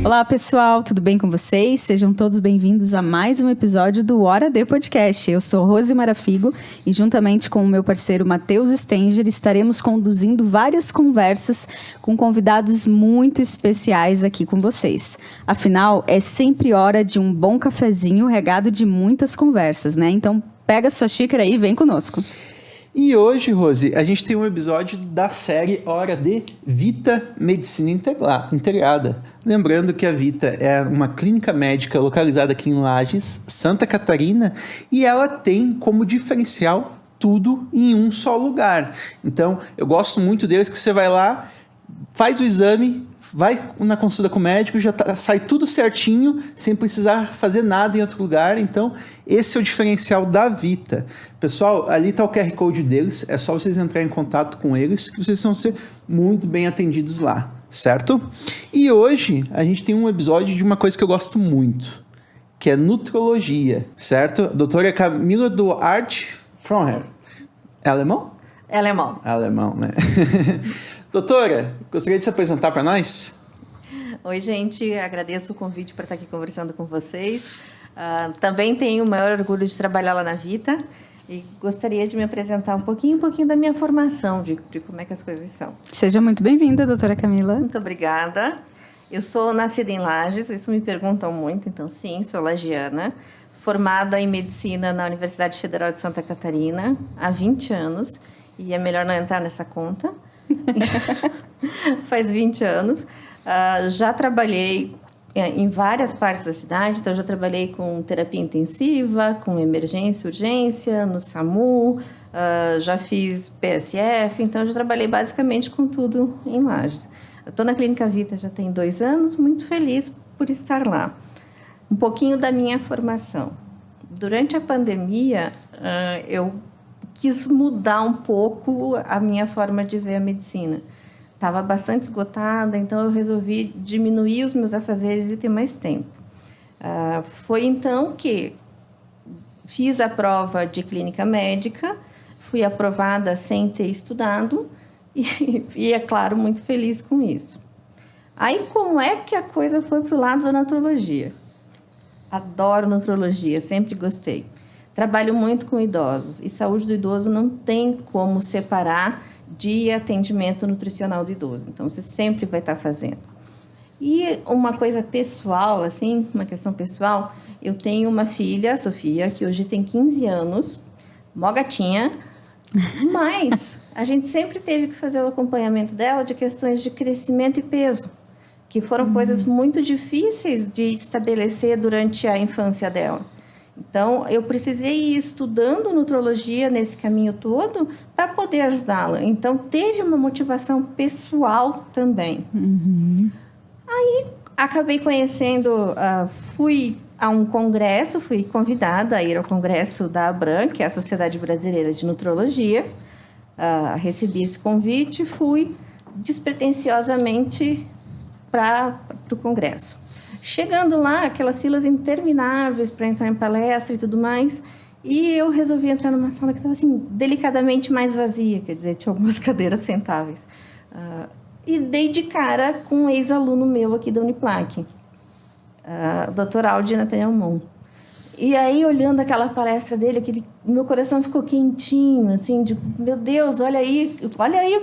Olá, pessoal, tudo bem com vocês? Sejam todos bem-vindos a mais um episódio do Hora D Podcast. Eu sou Rose Marafigo e, juntamente com o meu parceiro Matheus Stenger, estaremos conduzindo várias conversas com convidados muito especiais aqui com vocês. Afinal, é sempre hora de um bom cafezinho regado de muitas conversas, né? Então, pega sua xícara aí e vem conosco. E hoje, Rose, a gente tem um episódio da série Hora D Vita Medicina Integrada. Lembrando que a Vita é uma clínica médica localizada aqui em Lages, Santa Catarina, e ela tem como diferencial tudo em um só lugar. Então, eu gosto muito deles que você vai lá, faz o exame, vai na consulta com o médico, já sai tudo certinho, sem precisar fazer nada em outro lugar. Então, esse é o diferencial da Vita. Pessoal, ali está o QR Code deles, é só vocês entrarem em contato com eles, que vocês vão ser muito bem atendidos lá, certo? E hoje, a gente tem um episódio de uma coisa que eu gosto muito, que é nutrologia, certo? Doutora Camila Duarte Frohnher. É alemão? É alemão. Alemão, né? Doutora, gostaria de se apresentar para nós? Oi, gente. Agradeço o convite para estar aqui conversando com vocês. Também tenho o maior orgulho de trabalhar lá na Vita e gostaria de me apresentar um pouquinho da minha formação, de como é que as coisas são. Seja muito bem-vinda, doutora Camila. Muito obrigada. Eu sou nascida em Lages, isso me perguntam muito, então sim, sou lagiana. Formada em Medicina na Universidade Federal de Santa Catarina há 20 anos, e é melhor não entrar nessa conta. Faz 20 anos. Já trabalhei em várias partes da cidade, então já trabalhei com terapia intensiva, com emergência, urgência, no SAMU, já fiz PSF, então já trabalhei basicamente com tudo em Lages. Estou na Clínica Vita já tem 2 anos, muito feliz por estar lá. Um pouquinho da minha formação. Durante a pandemia, eu quis mudar um pouco a minha forma de ver a medicina. Estava bastante esgotada, então eu resolvi diminuir os meus afazeres e ter mais tempo. Foi então que fiz a prova de clínica médica, fui aprovada sem ter estudado e é claro, muito feliz com isso. Aí, como é que a coisa foi para o lado da nutrologia? Adoro nutrologia, sempre gostei. Trabalho muito com idosos e saúde do idoso não tem como separar de atendimento nutricional do idoso. Então, você sempre vai estar fazendo. E uma coisa pessoal, assim, uma questão pessoal, eu tenho uma filha, a Sofia, que hoje tem 15 anos, mó gatinha, mas a gente sempre teve que fazer o acompanhamento dela de questões de crescimento e peso, que foram coisas muito difíceis de estabelecer durante a infância dela. Então, eu precisei ir estudando nutrologia nesse caminho todo para poder ajudá-la. Então, teve uma motivação pessoal também. Aí, acabei conhecendo, fui a um congresso, fui convidada a ir ao congresso da ABRAM, que é a Sociedade Brasileira de Nutrologia. Recebi esse convite e fui despretensiosamente para o congresso. Chegando lá, aquelas filas intermináveis para entrar em palestra e tudo mais, e eu resolvi entrar numa sala que estava assim, delicadamente mais vazia, quer dizer, tinha algumas cadeiras sentáveis. E dei de cara com um ex-aluno meu aqui da Uniplac, o Dr. Aldi Nathaniel. E aí, olhando aquela palestra dele, meu coração ficou quentinho, assim, de, meu Deus, olha aí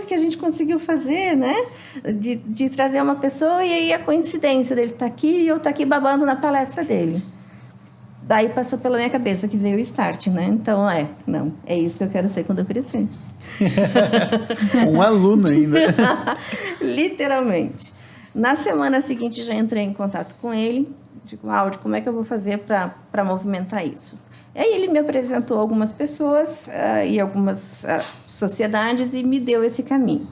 o que a gente conseguiu fazer, né? De trazer uma pessoa e aí a coincidência dele estar aqui e eu estar aqui babando na palestra dele. Daí passou pela minha cabeça que veio o start, né? Então, é isso que eu quero ser quando eu crescer. Um aluno ainda. Literalmente. Na semana seguinte, já entrei em contato com ele. Digo, Aldi, como é que eu vou fazer para movimentar isso? E aí ele me apresentou algumas pessoas e algumas sociedades e me deu esse caminho.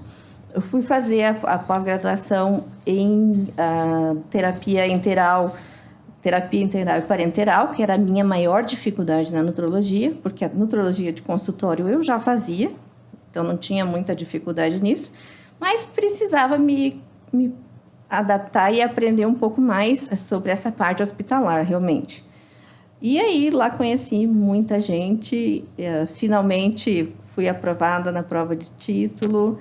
Eu fui fazer a pós-graduação em terapia enteral e parenteral, que era a minha maior dificuldade na nutrologia, porque a nutrologia de consultório eu já fazia, então não tinha muita dificuldade nisso, mas precisava me adaptar e aprender um pouco mais sobre essa parte hospitalar, realmente. E aí, lá conheci muita gente, finalmente fui aprovada na prova de título,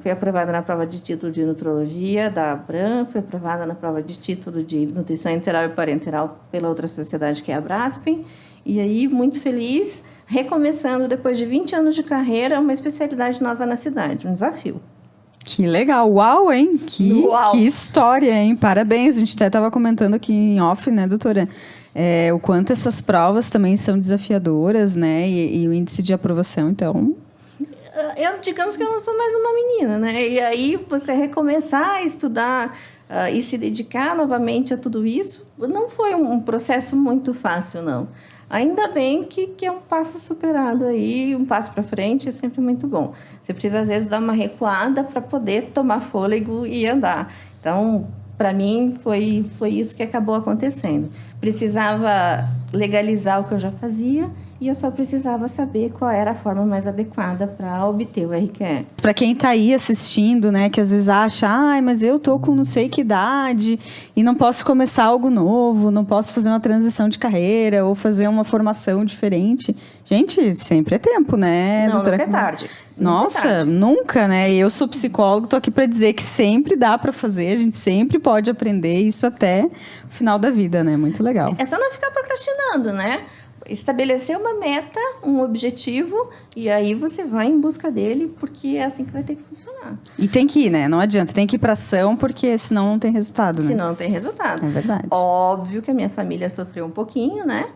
Fui aprovada na prova de título de nutrologia da ABRAM, fui aprovada na prova de título de nutrição enteral e parenteral pela outra sociedade, que é a Braskem. E aí, muito feliz, recomeçando, depois de 20 anos de carreira, uma especialidade nova na cidade, um desafio. Que legal. Uau, hein? Que história, hein? Parabéns. A gente até estava comentando aqui em off, né, doutora? O quanto essas provas também são desafiadoras, né? E o índice de aprovação, então... Digamos que eu não sou mais uma menina, né? E aí, você recomeçar a estudar e se dedicar novamente a tudo isso, não foi um processo muito fácil, não. Ainda bem que é um passo superado aí, um passo para frente é sempre muito bom. Você precisa, às vezes, dar uma recuada para poder tomar fôlego e andar. Então, para mim, foi isso que acabou acontecendo. Precisava legalizar o que eu já fazia e eu só precisava saber qual era a forma mais adequada para obter o RQE. Para quem está aí assistindo, né, que às vezes acha, mas eu tô com não sei que idade e não posso começar algo novo, não posso fazer uma transição de carreira ou fazer uma formação diferente. Gente, sempre é tempo, né, não, doutora? Nunca é tarde. Nossa, nunca, né? Eu sou psicólogo, tô aqui para dizer que sempre dá para fazer, a gente sempre pode aprender isso até o final da vida, né? Muito legal. É só não ficar procrastinando, né? Estabelecer uma meta, um objetivo, e aí você vai em busca dele, porque é assim que vai ter que funcionar. E tem que ir, né? Não adianta, tem que ir pra ação, porque senão não tem resultado, né? Senão não tem resultado. É verdade. Óbvio que a minha família sofreu um pouquinho, né?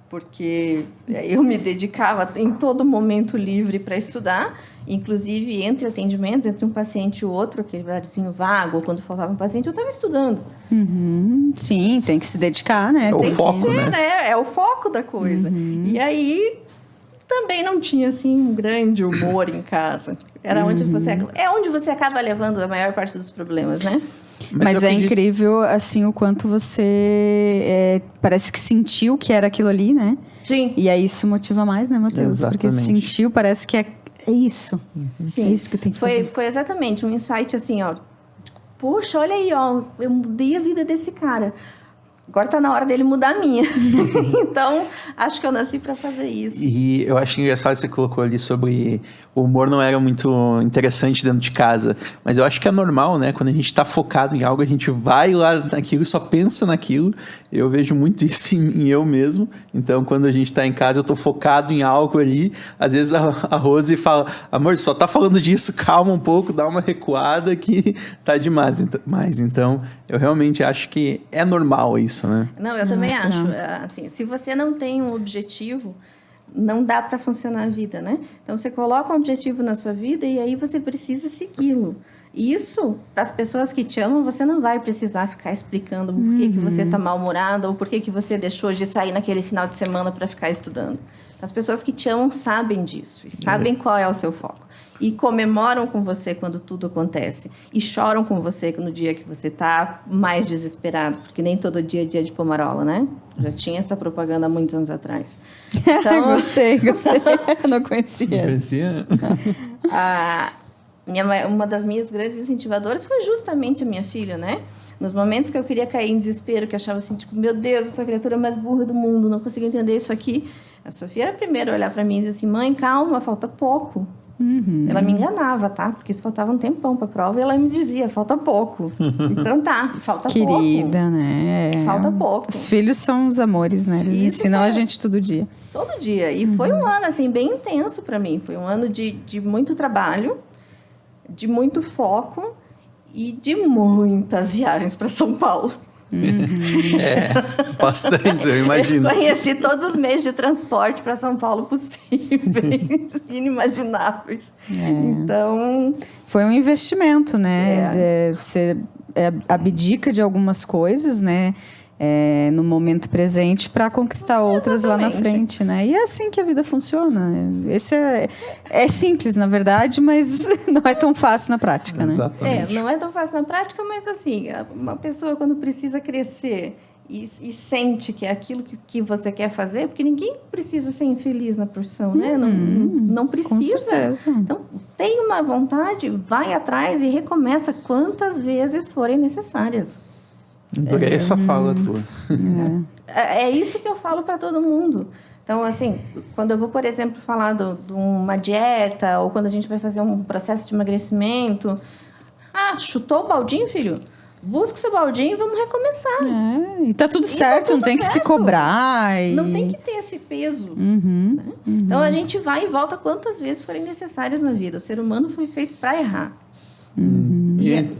Porque eu me dedicava em todo momento livre para estudar, inclusive entre atendimentos, entre um paciente e o outro, aquele horáriozinho vago, ou quando faltava um paciente, eu estava estudando. Uhum. Sim, tem que se dedicar, né? É o foco, né? É o foco da coisa. Uhum. E aí, também não tinha, assim, um grande humor em casa. Era onde você acaba levando a maior parte dos problemas, né? Mas é incrível, assim, o quanto você parece que sentiu que era aquilo ali, né? Sim. E aí isso motiva mais, né, Matheus? Exatamente. Porque sentiu, parece que é isso. Sim. É isso que eu tenho que fazer. Foi exatamente um insight assim, ó. Poxa, olha aí, ó. Eu mudei a vida desse cara. Agora tá na hora dele mudar a minha. Então, acho que eu nasci para fazer isso. E eu acho engraçado que você colocou ali sobre o humor não era muito interessante dentro de casa. Mas eu acho que é normal, né? Quando a gente tá focado em algo, a gente vai lá naquilo e só pensa naquilo. Eu vejo muito isso em eu mesmo. Então, quando a gente tá em casa, eu tô focado em algo ali. Às vezes a Rose fala, amor, só tá falando disso, calma um pouco, dá uma recuada que tá demais. Mas, então, eu realmente acho que é normal isso, né? Não, eu também acho. Assim, se você não tem um objetivo, não dá para funcionar a vida, né? Então, você coloca um objetivo na sua vida e aí você precisa segui-lo. Isso, para as pessoas que te amam, você não vai precisar ficar explicando por que você está mal-humorada ou por que você deixou de sair naquele final de semana para ficar estudando. As pessoas que te amam sabem disso e sabem qual é o seu foco. E comemoram com você quando tudo acontece. E choram com você no dia que você está mais desesperado. Porque nem todo dia é dia de pomarola, né? Já tinha essa propaganda há muitos anos atrás. Então... Gostei. Não conhecia. Uma das minhas grandes incentivadoras foi justamente a minha filha, né? Nos momentos que eu queria cair em desespero, que eu achava assim, tipo, meu Deus, eu sou a criatura mais burra do mundo, não consigo entender isso aqui. A Sofia era a primeira a olhar para mim e dizer assim, mãe, calma, falta pouco. Ela me enganava, tá? Porque se faltava um tempão pra prova, ela me dizia, falta pouco. Então tá, falta pouco. Querida, né? Falta pouco. Os filhos são os amores, né? Eles ensinam a gente todo dia. Todo dia. E foi um ano, assim, bem intenso pra mim. Foi um ano de muito trabalho, de muito foco e de muitas viagens pra São Paulo. Bastante, eu imagino. Eu conheci todos os meios de transporte para São Paulo possíveis, inimagináveis. Então... Foi um investimento, né? Você abdica de algumas coisas, né? No momento presente para conquistar outras lá na frente, né? E é assim que a vida funciona. Esse é simples, na verdade, mas não é tão fácil na prática, né? Exatamente. Não é tão fácil na prática, mas assim, uma pessoa quando precisa crescer e sente que é aquilo que você quer fazer, porque ninguém precisa ser infeliz na profissão, né? Não precisa. Com certeza. Então, tem uma vontade, vai atrás e recomeça quantas vezes forem necessárias. Adorei essa fala tua. É isso que eu falo para todo mundo. Então, assim, quando eu vou, por exemplo, falar de uma dieta ou quando a gente vai fazer um processo de emagrecimento... chutou o baldinho, filho? Busca o seu baldinho e vamos recomeçar. E tá tudo certo, não tem que se cobrar. Não tem que ter esse peso. Né? Então, a gente vai e volta quantas vezes forem necessárias na vida. O ser humano foi feito para errar.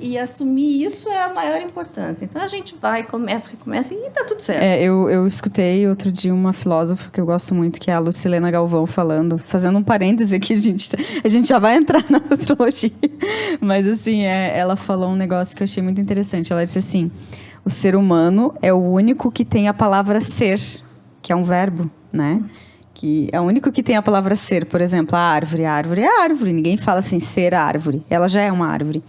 E assumir isso é a maior importância. Então, a gente vai, começa, recomeça e tá tudo certo. Eu escutei outro dia uma filósofa que eu gosto muito, que é a Lucilena Galvão, fazendo um parêntese aqui, a gente já vai entrar na astrologia. Mas, assim, ela falou um negócio que eu achei muito interessante. Ela disse assim, o ser humano é o único que tem a palavra ser, que é um verbo, né? Que é o único que tem a palavra ser. Por exemplo, a árvore. A árvore é árvore. Ninguém fala assim, ser árvore. Ela já é uma árvore.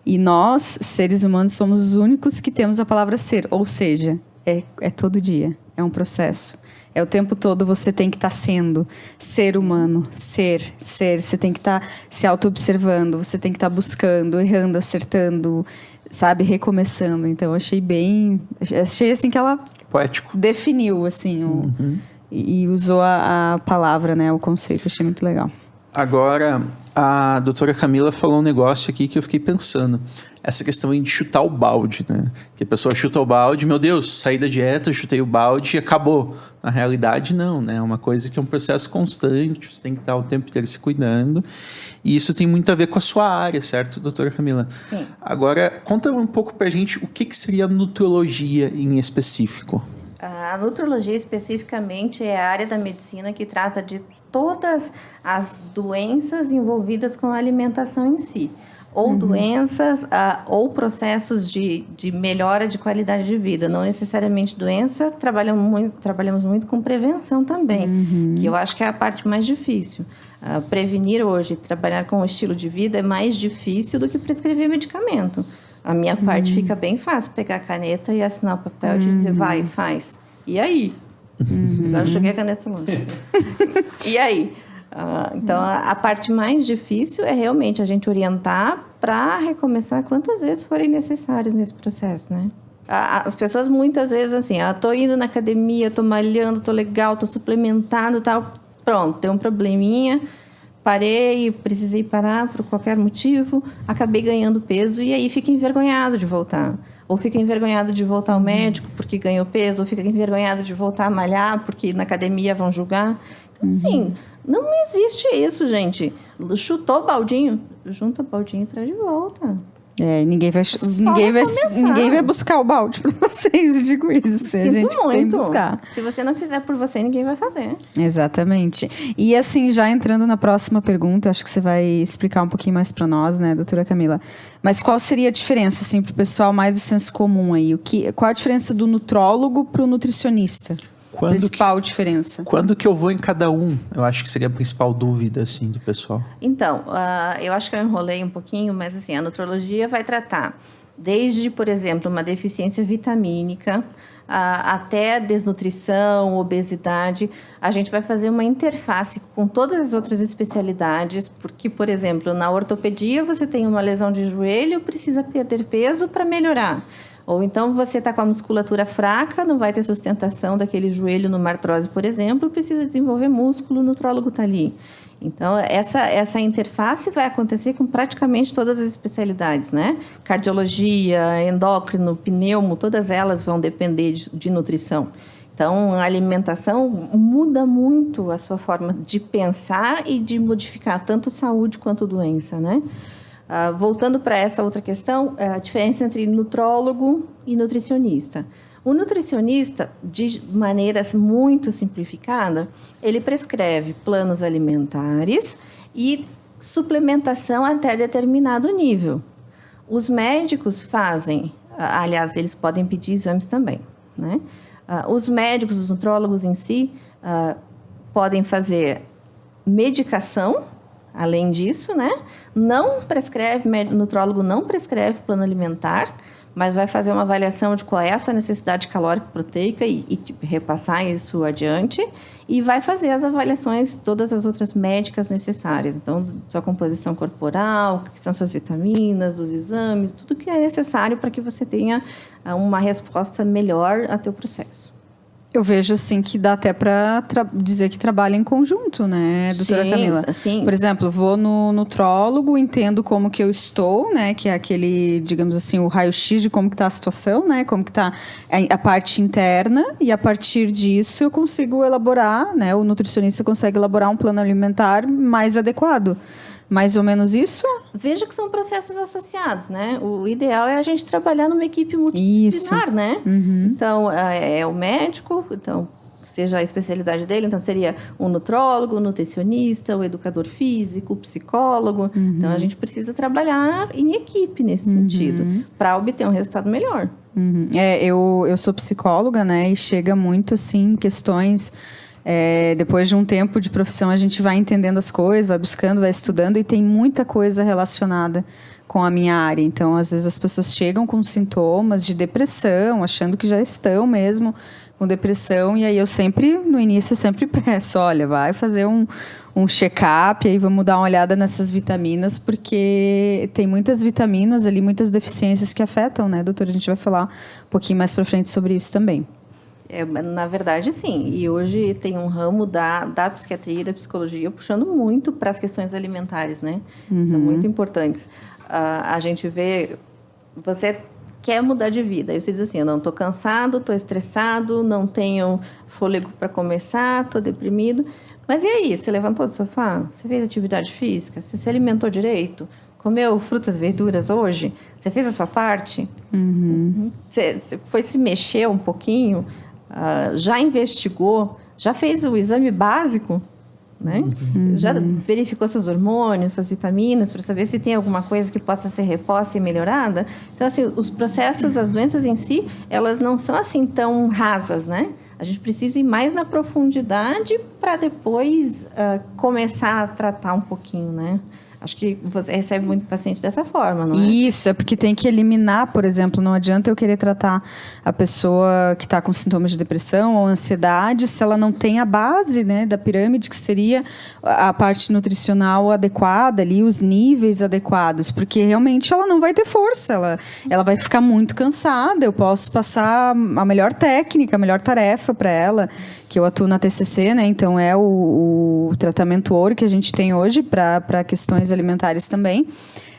E nós, seres humanos, somos os únicos que temos a palavra ser. Ou seja, é todo dia. É um processo. É o tempo todo você tem que estar sendo ser humano. Ser. Você tem que estar se auto-observando. Você tem que estar buscando, errando, acertando, sabe? Recomeçando. Então, achei assim que ela... Poético. Definiu, assim, e usou a palavra, né? O conceito. Achei muito legal. Agora, a doutora Camila falou um negócio aqui que eu fiquei pensando. Essa questão de chutar o balde, né? Que a pessoa chuta o balde, meu Deus, saí da dieta, chutei o balde e acabou. Na realidade, não, né? É uma coisa que é um processo constante, você tem que estar o tempo inteiro se cuidando. E isso tem muito a ver com a sua área, certo, doutora Camila? Sim. Agora, conta um pouco pra gente o que seria nutrologia em específico. A nutrologia, especificamente, é a área da medicina que trata de todas as doenças envolvidas com a alimentação em si. Ou doenças, ou processos de melhora de qualidade de vida. Não necessariamente doença, trabalhamos muito com prevenção também, que eu acho que é a parte mais difícil. Prevenir hoje, trabalhar com o estilo de vida é mais difícil do que prescrever medicamento. A minha parte fica bem fácil, pegar a caneta e assinar o papel e dizer, vai, faz. E aí? Agora eu joguei a caneta longe. E aí? Então, a parte mais difícil é realmente a gente orientar para recomeçar quantas vezes forem necessárias nesse processo, né? As pessoas muitas vezes assim, tô indo na academia, tô malhando, tô legal, tô suplementando e tal. Pronto, tem um probleminha, parei, precisei parar por qualquer motivo, acabei ganhando peso e aí fica envergonhado de voltar. Ou fica envergonhado de voltar ao médico porque ganhou peso, ou fica envergonhado de voltar a malhar porque na academia vão julgar. Então, assim, não existe isso, gente. Chutou o baldinho, junta o baldinho e traz de volta. Ninguém vai buscar o balde para vocês, eu digo isso. Sinto muito. Se você não fizer por você, ninguém vai fazer. Exatamente. E assim, já entrando na próxima pergunta, acho que você vai explicar um pouquinho mais para nós, né, doutora Camila? Mas qual seria a diferença, assim, para o pessoal mais do senso comum aí? Qual a diferença do nutrólogo para o nutricionista? Principal diferença. Quando que eu vou em cada um? Eu acho que seria a principal dúvida, assim, do pessoal. Então, eu acho que eu enrolei um pouquinho, mas assim, a nutrologia vai tratar desde, por exemplo, uma deficiência vitamínica, até desnutrição, obesidade. A gente vai fazer uma interface com todas as outras especialidades, porque, por exemplo, na ortopedia você tem uma lesão de joelho, precisa perder peso para melhorar. Ou então você está com a musculatura fraca, não vai ter sustentação daquele joelho numa artrose, por exemplo, precisa desenvolver músculo, o nutrólogo está ali. Então, essa interface vai acontecer com praticamente todas as especialidades, né? Cardiologia, endócrino, pneumo, todas elas vão depender de nutrição. Então, a alimentação muda muito a sua forma de pensar e de modificar tanto saúde quanto doença, né? Voltando para essa outra questão, a diferença entre nutrólogo e nutricionista. O nutricionista, de maneira muito simplificada, ele prescreve planos alimentares e suplementação até determinado nível. Os médicos fazem, aliás, eles podem pedir exames também, né? Os médicos, os nutrólogos em si, podem fazer medicação. Além disso, né? O nutrólogo não prescreve plano alimentar, mas vai fazer uma avaliação de qual é a sua necessidade calórica e proteica e repassar isso adiante. E vai fazer as avaliações, todas as outras médicas necessárias. Então, sua composição corporal, o que são suas vitaminas, os exames, tudo que é necessário para que você tenha uma resposta melhor ao teu processo. Eu vejo, assim, que dá até para dizer que trabalha em conjunto, né, doutora Camila? Sim. Por exemplo, vou no nutrólogo, entendo como que eu estou, né, que é aquele, digamos assim, o raio-x de como que está a situação, né, como que está a parte interna, e a partir disso eu consigo elaborar, né, o nutricionista consegue elaborar um plano alimentar mais adequado. Mais ou menos isso? Veja que são processos associados, né? O ideal é a gente trabalhar numa equipe multidisciplinar, né? Então, é o médico, então, seja a especialidade dele, então seria o nutrólogo, o nutricionista, o educador físico, o psicólogo. Então, a gente precisa trabalhar em equipe nesse sentido, para obter um resultado melhor. Eu sou psicóloga, né? E chega muito, assim, questões... depois de um tempo de profissão, a gente vai entendendo as coisas, vai buscando, vai estudando, e tem muita coisa relacionada com a minha área. Então, às vezes as pessoas chegam com sintomas de depressão, achando que já estão mesmo com depressão, e aí no início eu sempre peço, olha, vai fazer um check-up, aí vamos dar uma olhada nessas vitaminas, porque tem muitas vitaminas ali, muitas deficiências que afetam, né, doutora? A gente vai falar um pouquinho mais pra frente sobre isso também. Na verdade, sim. E hoje tem um ramo da psiquiatria e da psicologia puxando muito para as questões alimentares, né? São muito importantes. A gente vê... Você quer mudar de vida. Aí você diz assim, eu não estou cansado, estou estressado, não tenho fôlego para começar, estou deprimido. Mas e aí? Você levantou do sofá? Você fez atividade física? Você se alimentou direito? Comeu frutas e verduras hoje? Você fez a sua parte? Você foi se mexer um pouquinho? Já investigou, já fez o exame básico, né? Já verificou seus hormônios, suas vitaminas, para saber se tem alguma coisa que possa ser reposta e melhorada. Então, assim, os processos, as doenças em si, elas não são assim tão rasas, né? A gente precisa ir mais na profundidade para depois começar a tratar um pouquinho, né? Acho que você recebe muito paciente dessa forma, não é? Isso, é porque tem que eliminar, por exemplo, não adianta eu querer tratar a pessoa que está com sintomas de depressão ou ansiedade se ela não tem a base, né, da pirâmide, que seria a parte nutricional adequada ali, os níveis adequados, porque realmente ela não vai ter força, ela vai ficar muito cansada. Eu posso passar a melhor técnica, a melhor tarefa para ela, que eu atuo na TCC, né, então é o tratamento ouro que a gente tem hoje para questões alimentares também,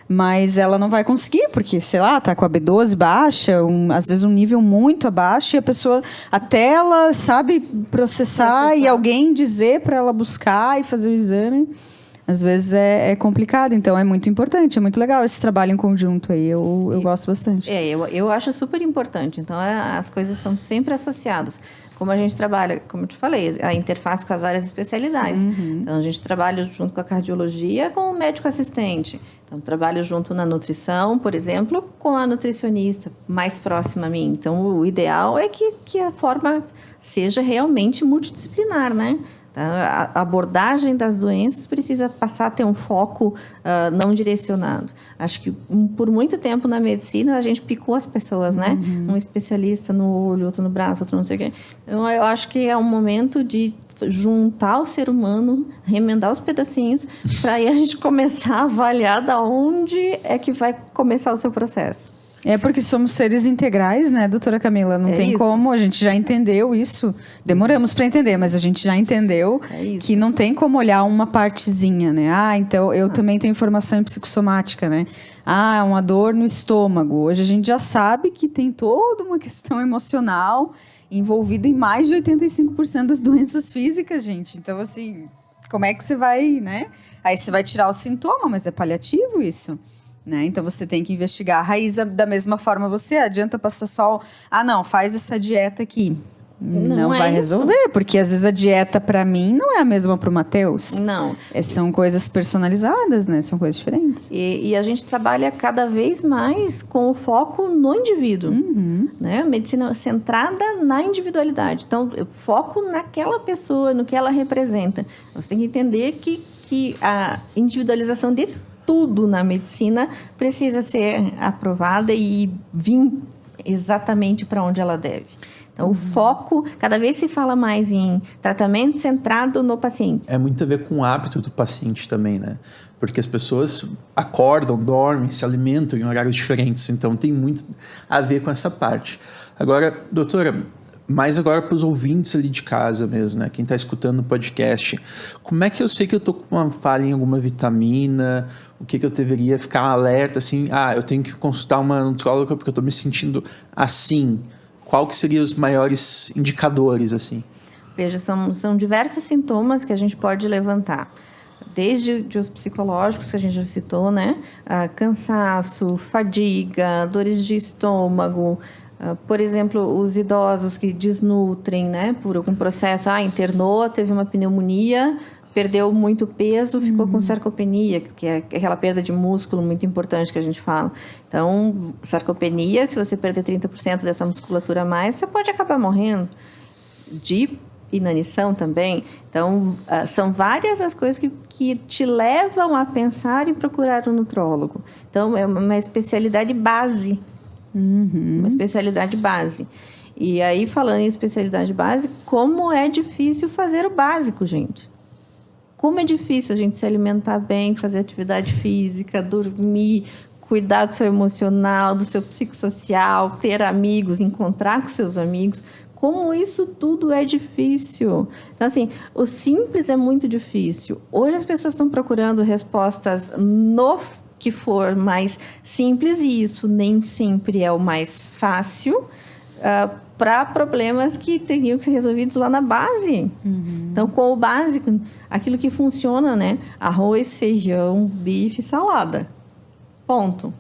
mas ela não vai conseguir, porque, sei lá, tá com a B12 baixa, às vezes um nível muito abaixo, e a pessoa, até ela sabe processar e alguém dizer para ela buscar e fazer o exame, às vezes é complicado. Então é muito importante, é muito legal esse trabalho em conjunto aí, eu gosto bastante. Eu acho super importante. Então as coisas são sempre associadas. Como a gente trabalha, como eu te falei, a interface com as áreas de especialidades. Então, a gente trabalha junto com a cardiologia com o médico assistente. Então, trabalho junto na nutrição, por exemplo, com a nutricionista mais próxima a mim. Então, o ideal é que a forma seja realmente multidisciplinar, né? A abordagem das doenças precisa passar a ter um foco não direcionado. Acho que por muito tempo na medicina a gente picou as pessoas, né? Um especialista no olho, outro no braço, outro não sei o quê. Então, eu acho que é um momento de juntar o ser humano, remendar os pedacinhos, para aí a gente começar a avaliar da onde é que vai começar o seu processo. É porque somos seres integrais, né, doutora Camila? Não tem como, a gente já entendeu isso. Demoramos para entender, mas a gente já entendeu que não tem como olhar uma partezinha, né? Então eu também tenho formação em psicossomática, né? Uma dor no estômago. Hoje a gente já sabe que tem toda uma questão emocional envolvida em mais de 85% das doenças físicas, gente. Então, assim, como é que você vai, né? Aí você vai tirar o sintoma, mas é paliativo isso. Né? Então você tem que investigar a raiz da mesma forma. Você adianta passar só faz essa dieta aqui, não vai resolver, porque às vezes a dieta para mim não é a mesma para o Matheus. Não, são coisas personalizadas, né? São coisas diferentes. E a gente trabalha cada vez mais com o foco no indivíduo, né? Medicina centrada na individualidade. Então, foco naquela pessoa, no que ela representa. Você tem que entender que a individualização de tudo na medicina precisa ser aprovada e vir exatamente para onde ela deve. Então, o foco, cada vez se fala mais em tratamento centrado no paciente. É muito a ver com o hábito do paciente também, né? Porque as pessoas acordam, dormem, se alimentam em horários diferentes. Então, tem muito a ver com essa parte. Agora, doutora, Mas agora para os ouvintes ali de casa mesmo, né? Quem está escutando o podcast, como é que eu sei que eu tô com uma falha em alguma vitamina? O que eu deveria ficar alerta, assim? Eu tenho que consultar uma nutróloga porque eu estou me sentindo assim. Qual que seriam os maiores indicadores, assim? Veja, são diversos sintomas que a gente pode levantar. Desde os psicológicos que a gente já citou, né? Cansaço, fadiga, dores de estômago. Por exemplo, os idosos que desnutrem, né? Por algum processo, internou, teve uma pneumonia, perdeu muito peso, ficou com sarcopenia, que é aquela perda de músculo muito importante que a gente fala. Então, sarcopenia, se você perder 30% dessa musculatura a mais, você pode acabar morrendo. De inanição também. Então, são várias as coisas que te levam a pensar em procurar um nutrólogo. Então, é uma especialidade base. Uma especialidade base. E aí, falando em especialidade base, como é difícil fazer o básico, gente. Como é difícil a gente se alimentar bem, fazer atividade física, dormir, cuidar do seu emocional, do seu psicossocial, ter amigos, encontrar com seus amigos. Como isso tudo é difícil. Então, assim, o simples é muito difícil. Hoje as pessoas estão procurando respostas no que for mais simples, e isso nem sempre é o mais fácil, para problemas que teriam que ser resolvidos lá na base. Então, com o básico, aquilo que funciona, né? Arroz, feijão, bife, salada. Ponto.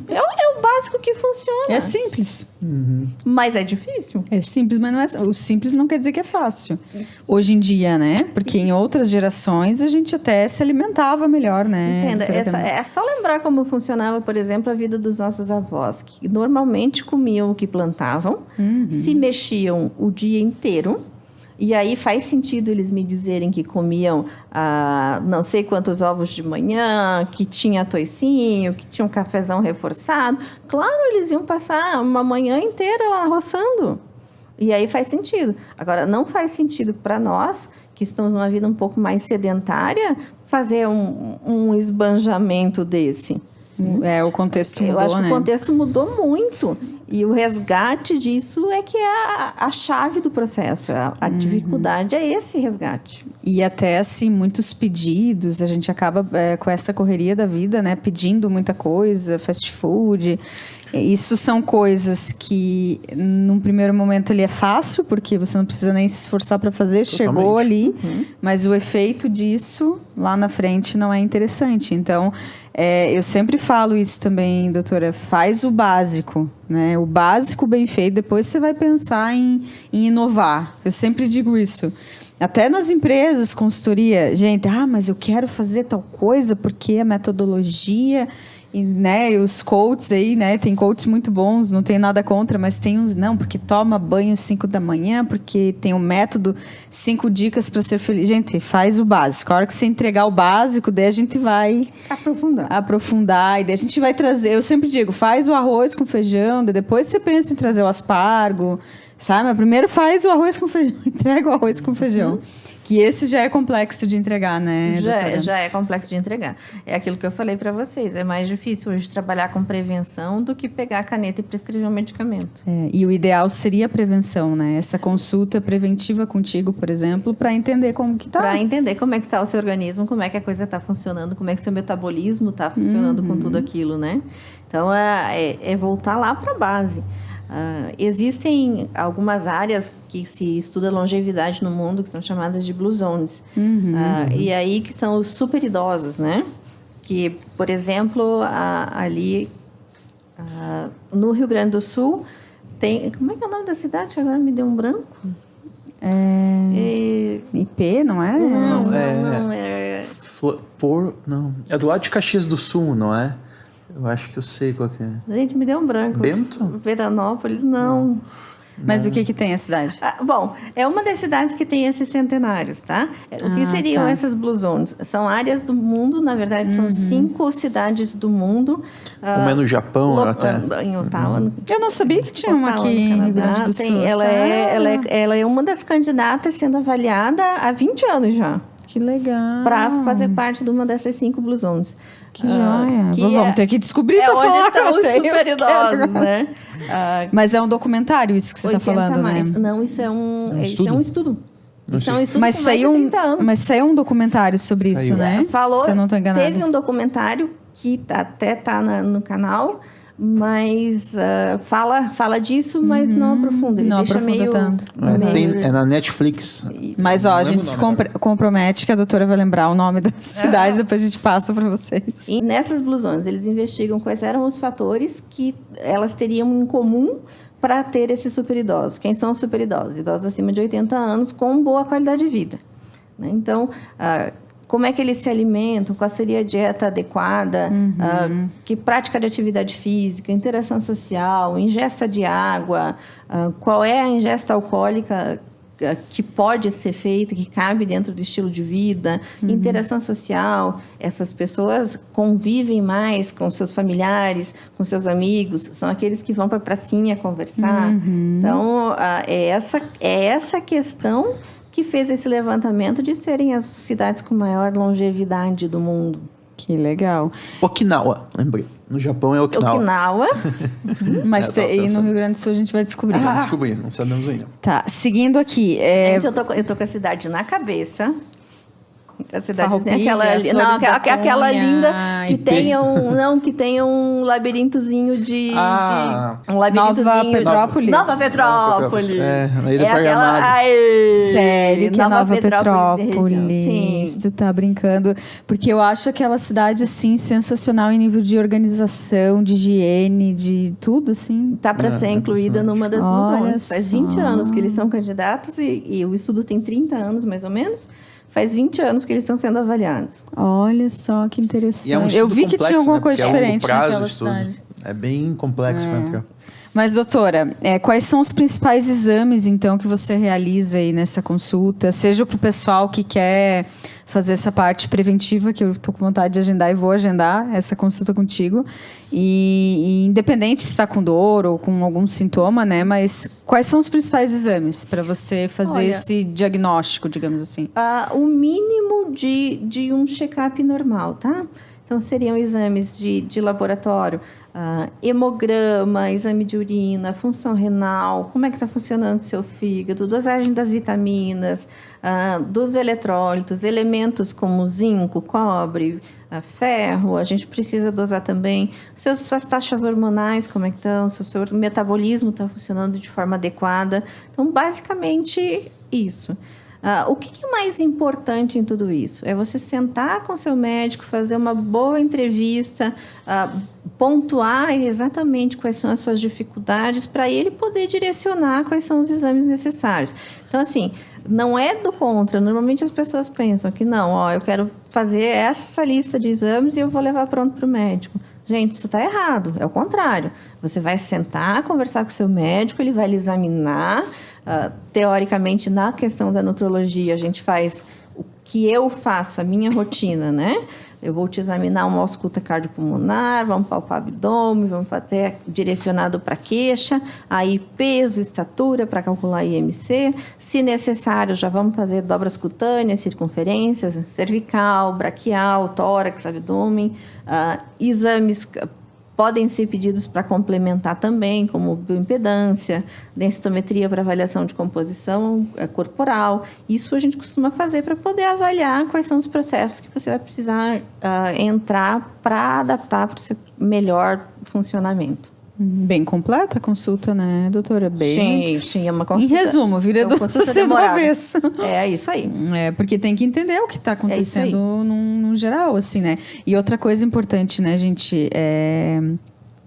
É o básico que funciona. É simples. Mas é difícil. É simples, mas não é. O simples não quer dizer que é fácil. Hoje em dia, né? Porque em outras gerações a gente até se alimentava melhor, né? Entenda, é só lembrar como funcionava, por exemplo, a vida dos nossos avós, que normalmente comiam o que plantavam, se mexiam o dia inteiro. E aí faz sentido eles me dizerem que comiam não sei quantos ovos de manhã, que tinha toicinho, que tinha um cafezão reforçado. Claro, eles iam passar uma manhã inteira lá roçando. E aí faz sentido. Agora, não faz sentido para nós, que estamos numa vida um pouco mais sedentária, fazer um esbanjamento desse. O contexto mudou, Eu acho que né? o contexto mudou muito. E o resgate disso é que é a chave do processo. A dificuldade é esse resgate. E até, assim, muitos pedidos, a gente acaba com essa correria da vida, né? Pedindo muita coisa, fast food. Isso são coisas que, num primeiro momento, ele é fácil, porque você não precisa nem se esforçar para fazer, Totalmente. chegou ali, mas o efeito disso, lá na frente, não é interessante. Então, eu sempre falo isso também, doutora, faz o básico, né? O básico bem feito, depois você vai pensar em inovar. Eu sempre digo isso. Até nas empresas, consultoria, gente, mas eu quero fazer tal coisa porque a metodologia... E, né, e os coaches aí, né, tem coaches muito bons, não tenho nada contra, mas tem uns não, porque toma banho 5 da manhã, porque tem um método 5 dicas para ser feliz. Gente, faz o básico. A hora que você entregar o básico, daí a gente vai aprofundar, e daí a gente vai trazer, eu sempre digo, faz o arroz com feijão, daí depois você pensa em trazer o aspargo, sabe? Mas primeiro faz o arroz com feijão, entrega o arroz com feijão. Que esse já é complexo de entregar, né, doutora? Já é complexo de entregar. É aquilo que eu falei para vocês. É mais difícil hoje trabalhar com prevenção do que pegar a caneta e prescrever um medicamento. E o ideal seria a prevenção, né? Essa consulta preventiva contigo, por exemplo, para entender como que tá. Para entender como é que tá o seu organismo, como é que a coisa está funcionando, como é que seu metabolismo está funcionando com tudo aquilo, né? Então, é voltar lá para a base. Existem algumas áreas que se estuda longevidade no mundo que são chamadas de Blue Zones. E aí que são os super idosos, né? Que, por exemplo, ali no Rio Grande do Sul tem... Como é que é o nome da cidade? Agora me deu um branco. IP, não é? Não. Não. É do lado de Caxias do Sul, não é? Eu acho que eu sei qual que é. Gente, me deu um branco. Bento? Veranópolis, não. Mas o que tem a cidade? Bom, é uma das cidades que tem esses centenários, tá? O que seriam essas Blue Zones? São áreas do mundo, na verdade, são 5 cidades do mundo. Uma é no Japão, até. Em Ottawa. Eu não sabia que tinha uma aqui em Rio Grande do Sul. Ela é uma das candidatas sendo avaliada há 20 anos já. Que legal. Para fazer parte de uma dessas 5 Blue Zones. Que joia. Que Vamos ter que descobrir pra onde falar. estão os super idosos, né? Mas é um documentário isso que você está falando, mais. né? Não, isso é um estudo. Isso é um estudo Mas com mais de 30 anos. Mas saiu um documentário sobre isso, né? Falou, se eu não estou enganada. Teve um documentário que até tá no canal, mas fala disso, mas não aprofunda. Ele não deixa aprofunda meio, tanto. É na Netflix. Isso. Mas, ó, a gente se compromete que a doutora vai lembrar o nome da cidade, depois a gente passa para vocês. E nessas Blue Zones, eles investigam quais eram os fatores que elas teriam em comum para ter esses superidosos. Quem são os superidosos? Idosos acima de 80 anos com boa qualidade de vida. Né? Então, como é que eles se alimentam? Qual seria a dieta adequada? Que prática de atividade física, interação social, ingesta de água, qual é a ingesta alcoólica que pode ser feita, que cabe dentro do estilo de vida, interação social. Essas pessoas convivem mais com seus familiares, com seus amigos, são aqueles que vão para a pracinha conversar. Então, é essa questão que fez esse levantamento de serem as cidades com maior longevidade do mundo. Que legal. Okinawa, lembrei. No Japão é Okinawa. Mas e no Rio Grande do Sul a gente vai descobrir. Vamos descobrir, não sabemos ainda. Tá, seguindo aqui. Gente, eu tô com a cidade na cabeça. A cidadezinha, aquela linda que tenha um labirintozinho de um labirintozinho Nova Petrópolis. Nova Petrópolis. Sério que Nova é Nova Petrópolis. Sim. Tu tá brincando. Porque eu acho aquela cidade, assim, sensacional em nível de organização, de higiene, de tudo, assim. Tá para ser incluída numa das musões. Faz 20 anos que eles são candidatos e o estudo tem 30 anos, mais ou menos. Faz 20 anos que eles estão sendo avaliados. Olha só que interessante. E é um eu vi complexo, que tinha alguma coisa diferente naquela estudo. cidade. É bem complexo para entrar. Mas, doutora, quais são os principais exames, então, que você realiza aí nessa consulta? Seja para o pessoal que quer fazer essa parte preventiva, que eu estou com vontade de agendar e vou agendar essa consulta contigo. E independente se está com dor ou com algum sintoma, né? Mas quais são os principais exames para você fazer esse diagnóstico, digamos assim? O mínimo de um check-up normal, tá? Então, seriam exames de laboratório, hemograma, exame de urina, função renal, como é que está funcionando o seu fígado, dosagem das vitaminas, dos eletrólitos, elementos como zinco, cobre, ferro. A gente precisa dosar também suas taxas hormonais, como é que estão, se o seu metabolismo está funcionando de forma adequada. Então, basicamente, isso. O que é mais importante em tudo isso? É você sentar com seu médico, fazer uma boa entrevista, pontuar exatamente quais são as suas dificuldades para ele poder direcionar quais são os exames necessários. Então, assim, não é do contra. Normalmente as pessoas pensam que não, eu quero fazer essa lista de exames e eu vou levar pronto para o médico. Gente, isso está errado. É o contrário. Você vai sentar, conversar com o seu médico, ele vai lhe examinar. Teoricamente, na questão da nutrologia, a gente faz o que eu faço, a minha rotina, né? Eu vou te examinar uma ausculta cardiopulmonar, vamos palpar abdômen, vamos fazer direcionado para queixa, aí peso, estatura para calcular IMC. Se necessário, já vamos fazer dobras cutâneas, circunferências, cervical, braquial, tórax, abdômen, exames podem ser pedidos para complementar também, como bioimpedância, densitometria para avaliação de composição corporal. Isso a gente costuma fazer para poder avaliar quais são os processos que você vai precisar entrar para adaptar para o seu melhor funcionamento. Bem completa a consulta, né, doutora? Sim, é uma consulta. Em resumo, vira do avesso. É isso aí. Porque tem que entender o que está acontecendo no geral, assim, né? E outra coisa importante, né, gente,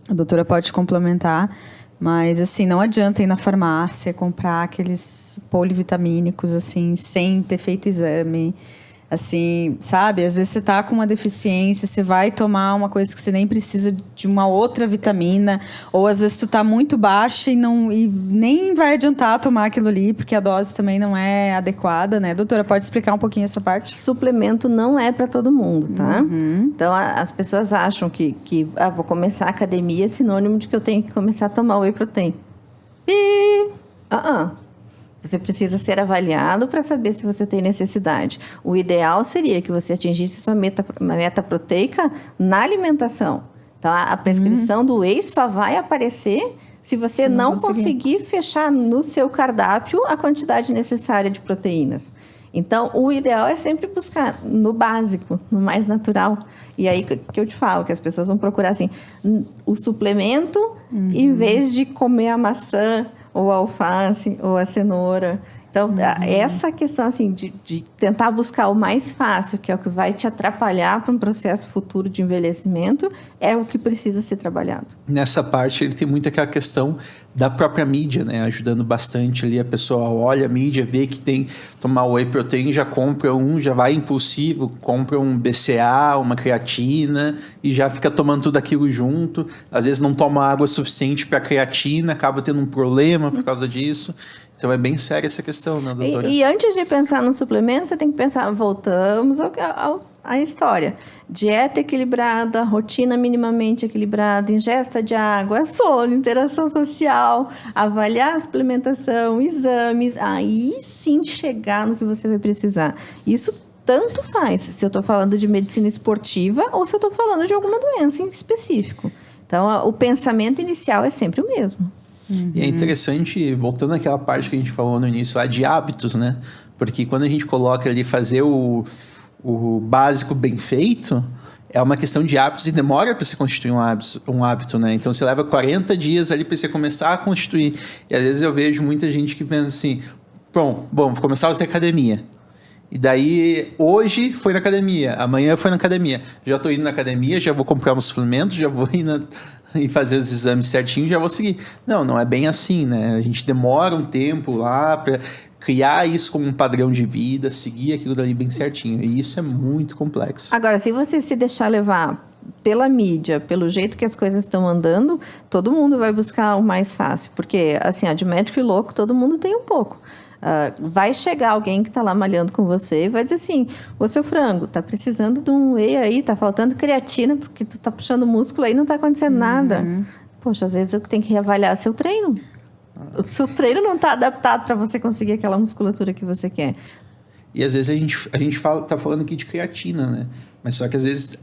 a doutora pode complementar, mas, assim, não adianta ir na farmácia comprar aqueles polivitamínicos, assim, sem ter feito exame. Assim, sabe? Às vezes você tá com uma deficiência, você vai tomar uma coisa que você nem precisa de uma outra vitamina, ou às vezes tu tá muito baixa e nem vai adiantar tomar aquilo ali, porque a dose também não é adequada, né? Doutora, pode explicar um pouquinho essa parte? Suplemento não é para todo mundo, tá? Então, as pessoas acham que vou começar a academia, é sinônimo de que eu tenho que começar a tomar whey protein. Você precisa ser avaliado para saber se você tem necessidade. O ideal seria que você atingisse sua meta proteica na alimentação. Então, a prescrição do whey só vai aparecer se você não conseguir fechar no seu cardápio a quantidade necessária de proteínas. Então, o ideal é sempre buscar no básico, no mais natural. E aí que eu te falo, que as pessoas vão procurar assim, o suplemento, em vez de comer a maçã, ou a alface, ou a cenoura. Então, essa questão assim, de tentar buscar o mais fácil, que é o que vai te atrapalhar para um processo futuro de envelhecimento, é o que precisa ser trabalhado. Nessa parte, ele tem muito aquela questão da própria mídia, né? Ajudando bastante ali. A pessoa olha a mídia, vê que tem tomar whey protein, já compra já vai impulsivo, compra um BCA, uma creatina e já fica tomando tudo aquilo junto. Às vezes não toma água suficiente para creatina, acaba tendo um problema por causa disso. Então é bem séria essa questão, né, doutora? E antes de pensar no suplemento, você tem que pensar, voltamos à história. Dieta equilibrada, rotina minimamente equilibrada, ingesta de água, sono, interação social, avaliar a suplementação, exames, aí sim chegar no que você vai precisar. Isso tanto faz se eu estou falando de medicina esportiva ou se eu estou falando de alguma doença em específico. Então, o pensamento inicial é sempre o mesmo. E é interessante, voltando àquela parte que a gente falou no início lá de hábitos, né? Porque quando a gente coloca ali fazer o básico bem feito, é uma questão de hábitos e demora para você constituir um hábito, né? Então você leva 40 dias ali para você começar a constituir. E às vezes eu vejo muita gente que pensa assim, bom, vou começar a fazer academia. E daí, hoje foi na academia, amanhã foi na academia. Já estou indo na academia, já vou comprar um suplemento, já vou ir e fazer os exames certinho, já vou seguir. Não é bem assim, né? A gente demora um tempo lá para criar isso como um padrão de vida, seguir aquilo dali bem certinho. E isso é muito complexo. Agora, se você se deixar levar pela mídia, pelo jeito que as coisas estão andando, todo mundo vai buscar o mais fácil. Porque, assim, de médico e louco, todo mundo tem um pouco. Vai chegar alguém que está lá malhando com você e vai dizer assim, ô seu frango, tá precisando de um whey aí, tá faltando creatina porque tu tá puxando músculo aí, não tá acontecendo nada. Poxa, às vezes eu tenho que reavaliar seu treino. O seu treino não tá adaptado para você conseguir aquela musculatura que você quer. E às vezes a gente tá falando aqui de creatina, né? Mas só que às vezes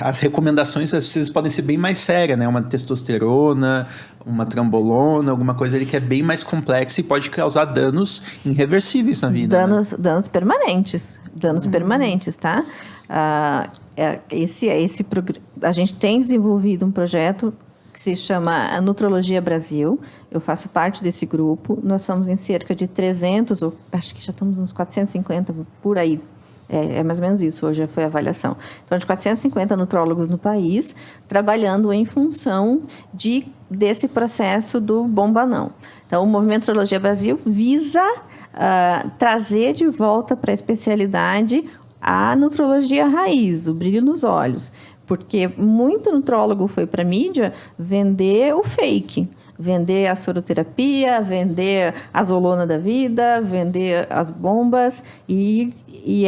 as recomendações às vezes podem ser bem mais sérias, né? Uma testosterona, uma trambolona, alguma coisa ali que é bem mais complexa e pode causar danos irreversíveis na vida. Danos permanentes. Danos permanentes, tá? A gente tem desenvolvido um projeto que se chama Nutrologia Brasil. Eu faço parte desse grupo. Nós somos em cerca de 300, ou acho que já estamos uns 450 por aí. É mais ou menos isso, hoje foi a avaliação. Então, de 450 nutrólogos no país, trabalhando em função desse processo do bomba não. Então, o Movimento Nutrologia Brasil visa trazer de volta para a especialidade a nutrologia raiz, o brilho nos olhos. Porque muito nutrólogo foi para a mídia vender o fake. Vender a soroterapia, vender a zolona da vida, vender as bombas e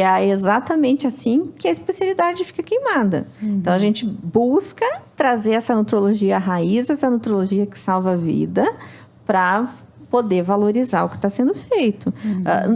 é exatamente assim que a especialidade fica queimada. Então, a gente busca trazer essa nutrologia raiz, essa nutrologia que salva a vida, para poder valorizar o que está sendo feito.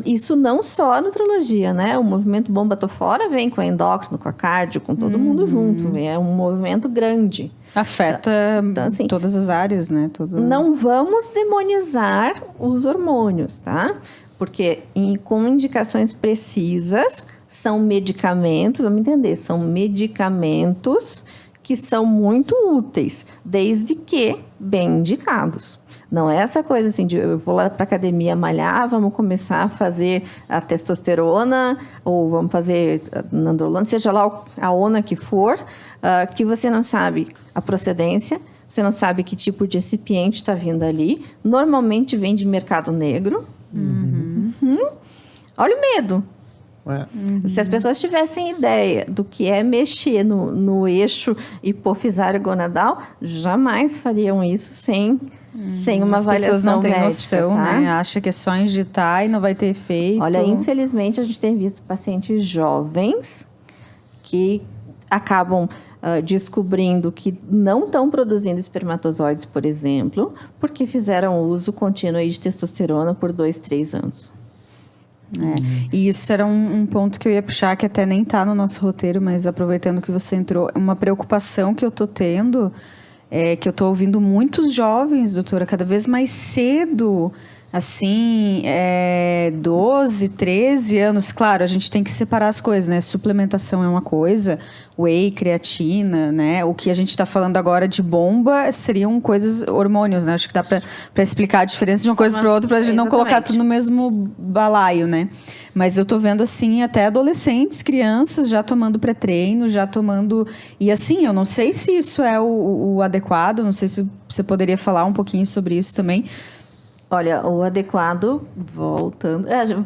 Isso não só a nutrologia, né? O movimento Bomba Tô Fora vem com a endócrino, com a cardio, com todo mundo junto. É um movimento grande. Afeta então, assim, todas as áreas, né? Não vamos demonizar os hormônios, tá? Porque com indicações precisas, são medicamentos, vamos entender, são medicamentos que são muito úteis, desde que bem indicados. Não é essa coisa assim de eu vou lá para academia malhar, vamos começar a fazer a testosterona ou vamos fazer a nandrolona, seja lá a ONA que for, que você não sabe a procedência, você não sabe que tipo de recipiente está vindo ali. Normalmente vem de mercado negro. Olha o medo. Se as pessoas tivessem ideia do que é mexer no eixo hipofisário gonadal, jamais fariam isso sem uma avaliação médica. As pessoas não têm noção, tá? Né? Acha que é só injetar e não vai ter efeito. Olha, infelizmente a gente tem visto pacientes jovens que acabam descobrindo que não estão produzindo espermatozoides, por exemplo, porque fizeram uso contínuo aí de testosterona por 2, 3 anos. E isso era um ponto que eu ia puxar, que até nem está no nosso roteiro, mas aproveitando que você entrou, uma preocupação que eu tô tendo, que eu tô ouvindo muitos jovens, doutora, cada vez mais cedo, assim, 12, 13 anos. Claro, a gente tem que separar as coisas, né? Suplementação é uma coisa, whey, creatina, né? O que a gente está falando agora de bomba seriam coisas, hormônios, né? Acho que dá para explicar a diferença de uma coisa para outra, para a gente não colocar tudo no mesmo balaio, né? Mas eu tô vendo, assim, até adolescentes, crianças já tomando pré-treino, já tomando... E, assim, eu não sei se isso é o adequado, não sei se você poderia falar um pouquinho sobre isso também. Olha, o adequado, voltando... eu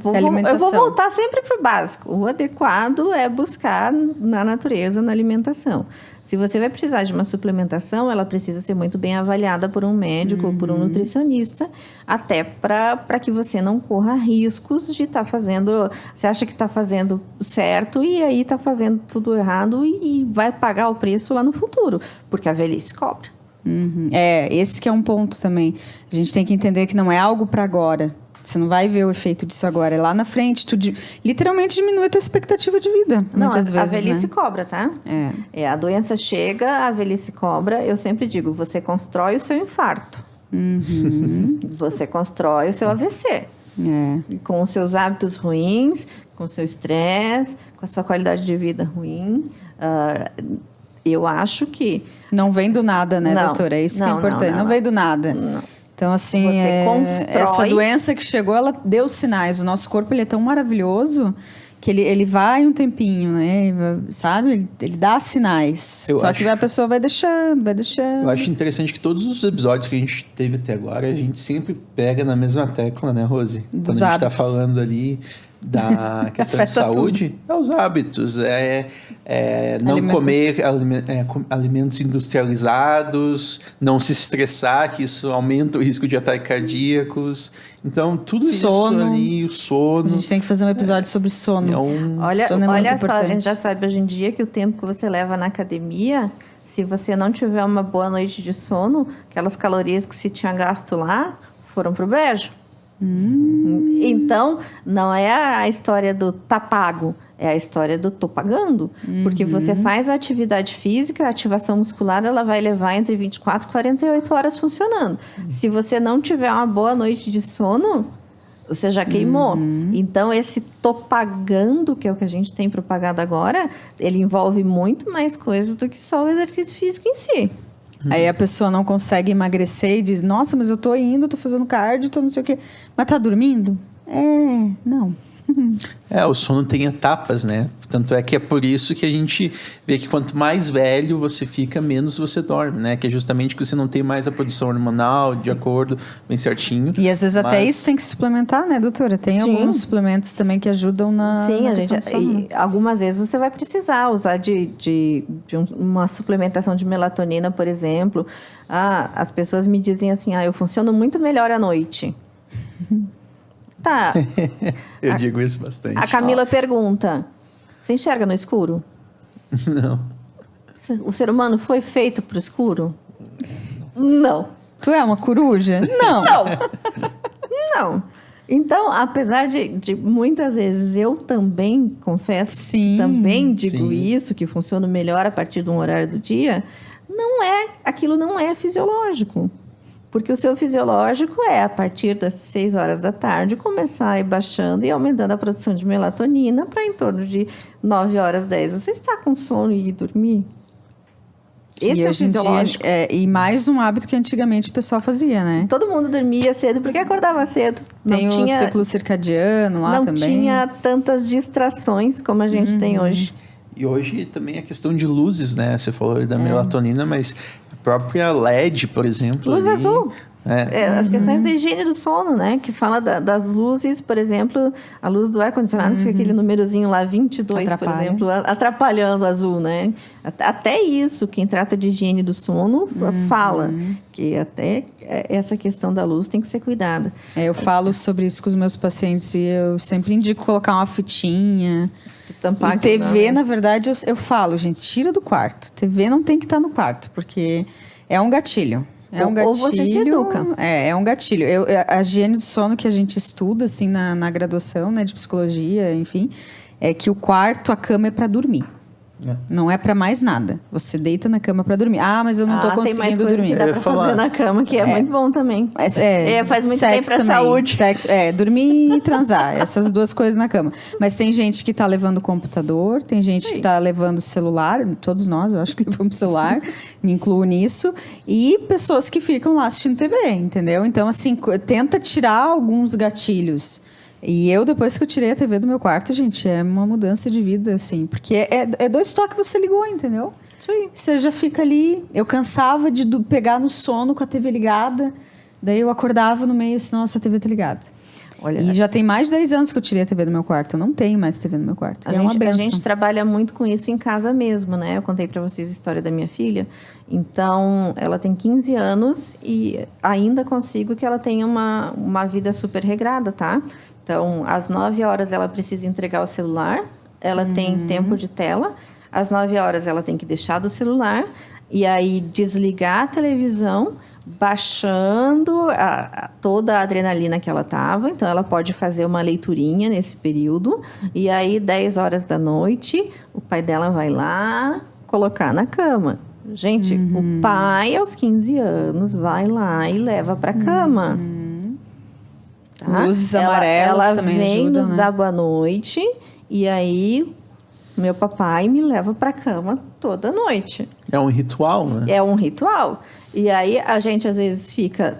vou voltar sempre para o básico. O adequado é buscar na natureza, na alimentação. Se você vai precisar de uma suplementação, ela precisa ser muito bem avaliada por um médico ou por um nutricionista, até para que você não corra riscos de estar fazendo... Você acha que está fazendo certo e aí está fazendo tudo errado e vai pagar o preço lá no futuro, porque a velhice cobra. Esse que é um ponto também. A gente tem que entender que não é algo para agora. Você não vai ver o efeito disso agora. É lá na frente. Tu literalmente diminui a tua expectativa de vida. Não, muitas vezes, a velhice né? cobra, tá? A doença chega, a velhice cobra. Eu sempre digo, você constrói o seu infarto. Você constrói o seu AVC. E com os seus hábitos ruins, com o seu estresse, com a sua qualidade de vida ruim... eu acho que... Não vem do nada, né, doutora? É isso que é importante. Não vem do nada. Não. Então, assim, essa doença que chegou, ela deu sinais. O nosso corpo, ele é tão maravilhoso que ele vai um tempinho, né? Sabe? Ele dá sinais. Só que a pessoa vai deixando. Eu acho interessante que todos os episódios que a gente teve até agora, a gente sempre pega na mesma tecla, né, Rose? Dos Quando a gente hábitos. tá falando ali da questão de saúde, os hábitos, não comer alimentos industrializados, não se estressar, que isso aumenta o risco de ataques cardíacos. Então, tudo isso ali, o sono... A gente tem que fazer um episódio sobre sono. Olha sono é muito só, importante. a gente já sabe hoje em dia que o tempo que você leva na academia, se você não tiver uma boa noite de sono, aquelas calorias que se tinha gasto lá, foram pro brejo. Então, não é a história do tá pago, é a história do tô pagando. Porque você faz a atividade física, a ativação muscular, ela vai levar entre 24 e 48 horas funcionando. Se você não tiver uma boa noite de sono, você já queimou. Então, esse tô pagando, que é o que a gente tem propagado agora, ele envolve muito mais coisas do que só o exercício físico em si. Aí a pessoa não consegue emagrecer e diz, nossa, mas eu tô indo, tô fazendo cardio, tô não sei o quê. Mas tá dormindo? Não. O sono tem etapas, né? Tanto é que é por isso que a gente vê que quanto mais velho você fica, menos você dorme, né? Que é justamente que você não tem mais a produção hormonal de acordo, bem certinho. E às vezes até isso tem que suplementar, né, doutora? Tem alguns suplementos também que ajudam na questão do sono. E algumas vezes você vai precisar usar de uma suplementação de melatonina, por exemplo. As pessoas me dizem assim, eu funciono muito melhor à noite. Tá. Eu digo isso bastante. A Camila pergunta, você enxerga no escuro? Não. O ser humano foi feito pro escuro? Não. Tu é uma coruja? Não. Não. Então, apesar de muitas vezes eu também confesso, também digo isso, que funciona melhor a partir de um horário do dia, aquilo não é fisiológico. Porque o seu fisiológico é, a partir das 6 horas da tarde, começar a ir baixando e aumentando a produção de melatonina para em torno de 9 horas, 10. Você está com sono e ir dormir? Esse é o fisiológico. E mais um hábito que antigamente o pessoal fazia, né? Todo mundo dormia cedo porque acordava cedo. Tem o ciclo circadiano lá também. Não tinha tantas distrações como a gente tem hoje. E hoje também a questão de luzes, né? Você falou da melatonina, mas a própria LED, por exemplo... Luz azul. As questões da higiene do sono, né? Que fala das luzes, por exemplo, a luz do ar-condicionado, que fica aquele númerozinho lá, 22, por exemplo, atrapalhando o azul, né? Até isso, quem trata de higiene do sono fala que até essa questão da luz tem que ser cuidada. Eu falo sobre isso com os meus pacientes e eu sempre indico colocar uma fitinha... tampar. E TV, na verdade, eu falo, gente, tira do quarto. TV não tem que estar no quarto, porque é um gatilho. Ou você se educa. É um gatilho. A higiene do sono que a gente estuda, assim, na graduação, né, de psicologia, enfim, é que o quarto, a cama é para dormir. Não é pra mais nada. Você deita na cama pra dormir. Ah, mas eu não tô conseguindo tem mais coisa dormir. Que dá pra fazer na cama, que é muito bom também. Faz muito bem pra saúde. Sexo, dormir e transar. Essas duas coisas na cama. Mas tem gente que tá levando o computador, tem gente que tá levando o celular. Todos nós, eu acho que levamos celular. Me incluo nisso. E pessoas que ficam lá assistindo TV, entendeu? Então, assim, tenta tirar alguns gatilhos. E eu, depois que eu tirei a TV do meu quarto, gente, é uma mudança de vida, assim. Porque é 2 toques que você ligou, entendeu? Sim. Você já fica ali... Eu cansava de pegar no sono com a TV ligada. Daí eu acordava no meio, assim, nossa, a TV tá ligada. Olha, e já tem mais de 10 anos que eu tirei a TV do meu quarto. Eu não tenho mais TV no meu quarto. É uma benção. A gente trabalha muito com isso em casa mesmo, né? Eu contei pra vocês a história da minha filha. Então, ela tem 15 anos e ainda consigo que ela tenha uma vida super regrada, tá? Então, às 9 horas ela precisa entregar o celular, ela tem tempo de tela, às 9 horas ela tem que deixar do celular e aí desligar a televisão, baixando toda a adrenalina que ela estava. Então, ela pode fazer uma leiturinha nesse período e aí 10 horas da noite o pai dela vai lá colocar na cama. Gente, o pai aos 15 anos vai lá e leva para cama. Tá? Luzes amarelas também ajudam, vem nos né? dar boa noite e aí meu papai me leva pra cama toda noite. É um ritual, né? É um ritual. E aí a gente às vezes fica...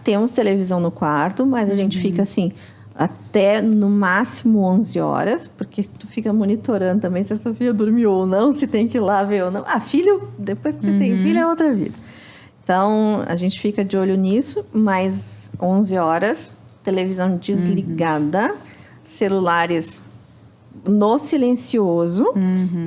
temos televisão no quarto, mas a gente fica assim... até no máximo 11 horas, porque tu fica monitorando também se a sua filha dormiu ou não, se tem que ir lá ver ou não. Filho, depois que você tem filho é outra vida. Então, a gente fica de olho nisso, mas 11 horas... televisão desligada, celulares no silencioso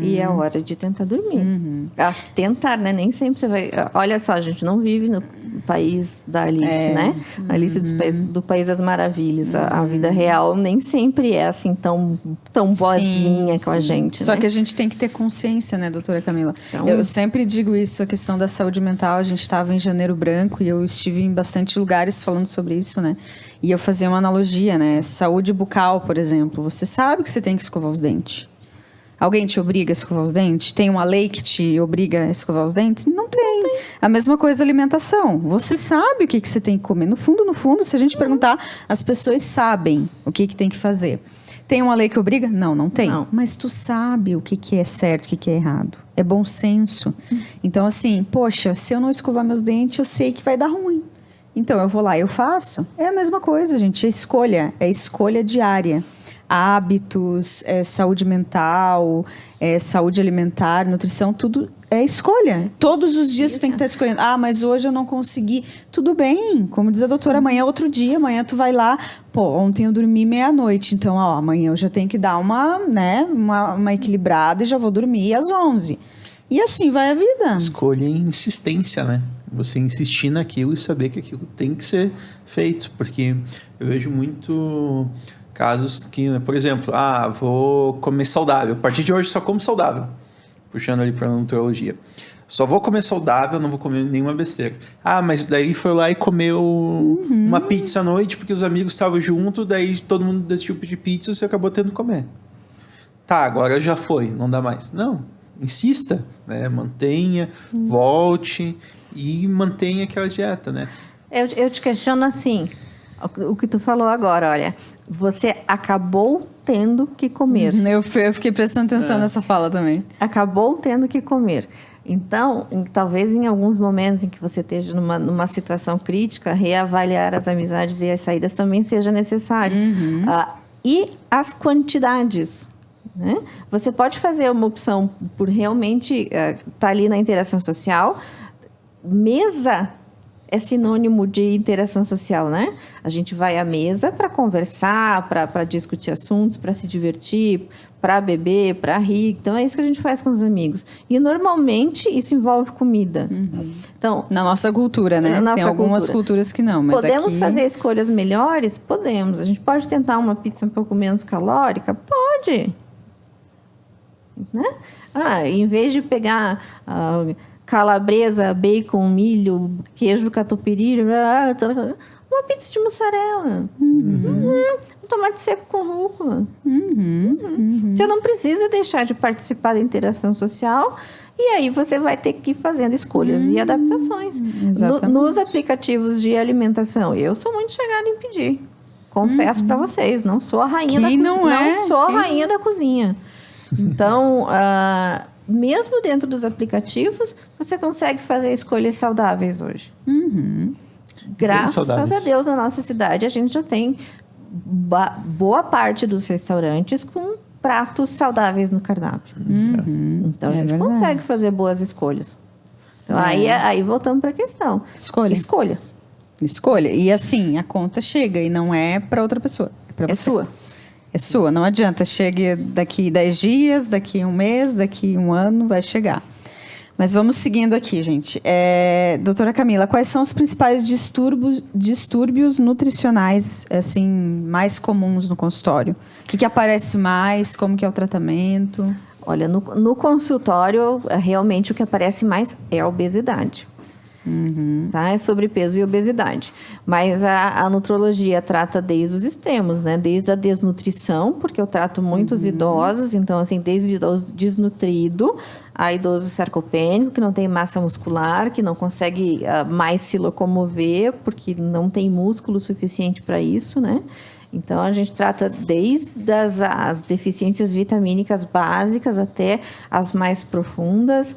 e é hora de tentar dormir. Tentar, né? Nem sempre você vai... Olha só, a gente não vive no país da Alice, né? Alice do País das Maravilhas. A vida real nem sempre é assim tão boazinha com a gente, Só né? que a gente tem que ter consciência, né, doutora Camila? Então, eu sempre digo isso, a questão da saúde mental. A gente estava em Janeiro Branco e eu estive em bastante lugares falando sobre isso, né? E eu fazia uma analogia, né? Saúde bucal, por exemplo. Você sabe que você tem que escovar os dentes. Alguém te obriga a escovar os dentes? Tem uma lei que te obriga a escovar os dentes? Não tem. A mesma coisa alimentação. Você sabe o que você tem que comer. No fundo, se a gente perguntar, as pessoas sabem o que tem que fazer. Tem uma lei que obriga? Não tem. Não. Mas tu sabe o que é certo, o que é errado. É bom senso. Então, assim, poxa, se eu não escovar meus dentes, eu sei que vai dar ruim. Então, eu vou lá e eu faço. É a mesma coisa, gente. É escolha diária. Hábitos, saúde mental, saúde alimentar, nutrição, tudo é escolha. Todos os dias tu tem que estar escolhendo. Ah, mas hoje eu não consegui. Tudo bem, como diz a doutora, amanhã é outro dia, amanhã tu vai lá. Pô, ontem eu dormi meia-noite, então amanhã eu já tenho que dar uma equilibrada e já vou dormir às 11. E assim vai a vida. Escolha e insistência, né? Você insistir naquilo e saber que aquilo tem que ser feito. Porque eu vejo muito... casos que, por exemplo, vou comer saudável. A partir de hoje só como saudável. Puxando ali para a nutrologia. Só vou comer saudável, não vou comer nenhuma besteira. Mas daí foi lá e comeu uma pizza à noite porque os amigos estavam junto, daí todo mundo decidiu pedir pizza e você acabou tendo que comer. Tá, agora já foi, não dá mais. Não, insista, né? Mantenha, volte e mantenha aquela dieta, né? Eu te questiono assim, o que tu falou agora, olha... Você acabou tendo que comer. Eu fiquei prestando atenção nessa fala também. Acabou tendo que comer. Então, talvez em alguns momentos em que você esteja numa situação crítica, reavaliar as amizades e as saídas também seja necessário. E as quantidades. Né? Você pode fazer uma opção por realmente estar ali na interação social. Mesa é sinônimo de interação social, né? A gente vai à mesa para conversar, para discutir assuntos, para se divertir, para beber, para rir. Então, é isso que a gente faz com os amigos. E, normalmente, isso envolve comida. Então, na nossa cultura, né? Tem algumas culturas que não, mas podemos aqui... fazer escolhas melhores? Podemos. A gente pode tentar uma pizza um pouco menos calórica? Pode. né? Em vez de pegar calabresa, bacon, milho, queijo catupiry, uma pizza de mussarela. Um tomate seco com rúcula. Você não precisa deixar de participar da interação social e aí você vai ter que ir fazendo escolhas e adaptações. Nos aplicativos de alimentação, eu sou muito chegada em pedir. Confesso para vocês, não sou a rainha da cozinha. Não sou a rainha da cozinha. Então, mesmo dentro dos aplicativos, você consegue fazer escolhas saudáveis hoje. Graças a Deus, na nossa cidade, a gente já tem boa parte dos restaurantes com pratos saudáveis no cardápio. Então, a gente consegue fazer boas escolhas. Então, aí voltamos para a questão. Escolha. E assim, a conta chega e não é para outra pessoa. É sua. É sua. Não adianta. Chegue daqui 10 dias, daqui 1 mês, daqui 1 ano, vai chegar. Mas vamos seguindo aqui, gente. Doutora Camila, quais são os principais distúrbios nutricionais assim, mais comuns no consultório? O que aparece mais? Como que é o tratamento? Olha, no consultório, realmente o que aparece mais é a obesidade. Tá? É sobrepeso e obesidade. Mas a nutrologia trata desde os extremos, né? Desde a desnutrição, porque eu trato muitos idosos, então, assim, desde idoso desnutrido a idoso sarcopênico, que não tem massa muscular, que não consegue mais se locomover, porque não tem músculo suficiente para isso, né? Então, a gente trata desde as deficiências vitamínicas básicas até as mais profundas.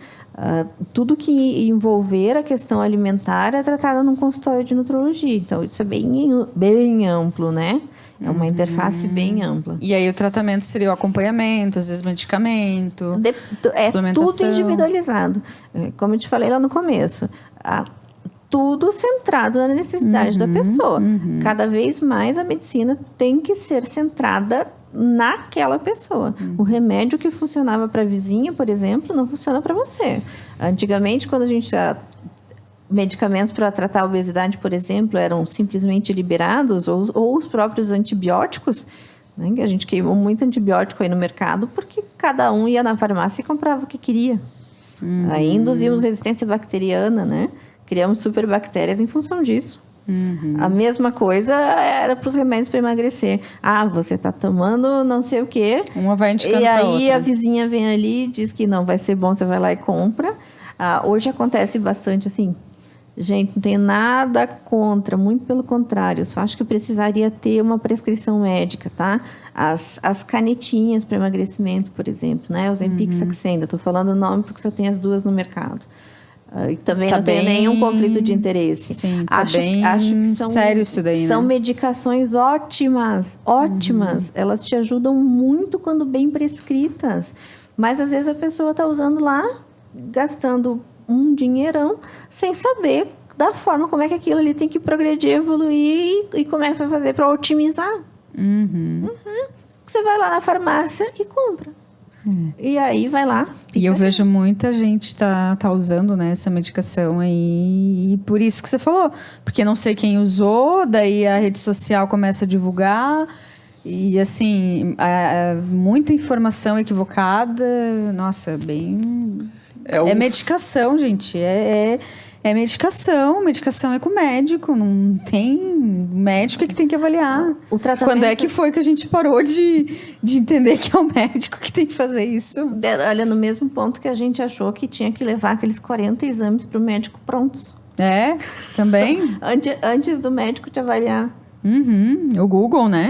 Tudo que envolver a questão alimentar é tratado num consultório de nutrologia. Então, isso é bem amplo, né? É uma interface bem ampla. E aí, o tratamento seria o acompanhamento, às vezes medicamento, suplementação. Tudo individualizado. Como eu te falei lá no começo, tudo centrado na necessidade da pessoa. Cada vez mais a medicina tem que ser centrada naquela pessoa. O remédio que funcionava para a vizinha, por exemplo, não funciona para você. Antigamente, quando a gente medicamentos para tratar a obesidade, por exemplo, eram simplesmente liberados, ou os próprios antibióticos, né? A gente queimou muito antibiótico aí no mercado, porque cada um ia na farmácia e comprava o que queria. Aí induzimos resistência bacteriana, né? Criamos superbactérias em função disso. A mesma coisa era para os remédios para emagrecer. Você está tomando não sei o quê. Uma vai indicando e aí outra. A vizinha vem ali e diz que não vai ser bom, você vai lá e compra. Hoje acontece bastante assim. Gente, não tem nada contra, muito pelo contrário. Eu só acho que precisaria ter uma prescrição médica, tá? As canetinhas para emagrecimento, por exemplo, né? Os Ozempic, Saxenda. Estou falando o nome porque só tem as duas no mercado. E também não tem nenhum conflito de interesse. Sim, acho que são, sério isso daí, são né? medicações ótimas. Elas te ajudam muito quando bem prescritas. Mas às vezes a pessoa está usando lá, gastando um dinheirão, sem saber da forma como é que aquilo ali tem que progredir, evoluir e como é que você vai fazer para otimizar. Você vai lá na farmácia e compra. E aí vai lá. E eu vejo muita gente tá usando, né, essa medicação aí, e por isso que você falou, porque não sei quem usou, daí a rede social começa a divulgar, e assim, muita informação equivocada. Nossa, é medicação, gente, é medicação é com o médico, não tem médico que tem que avaliar. O tratamento... Quando é que foi que a gente parou de entender que é o médico que tem que fazer isso? Olha, no mesmo ponto que a gente achou que tinha que levar aqueles 40 exames para o médico prontos. Também? Antes do médico te avaliar. O Google, né?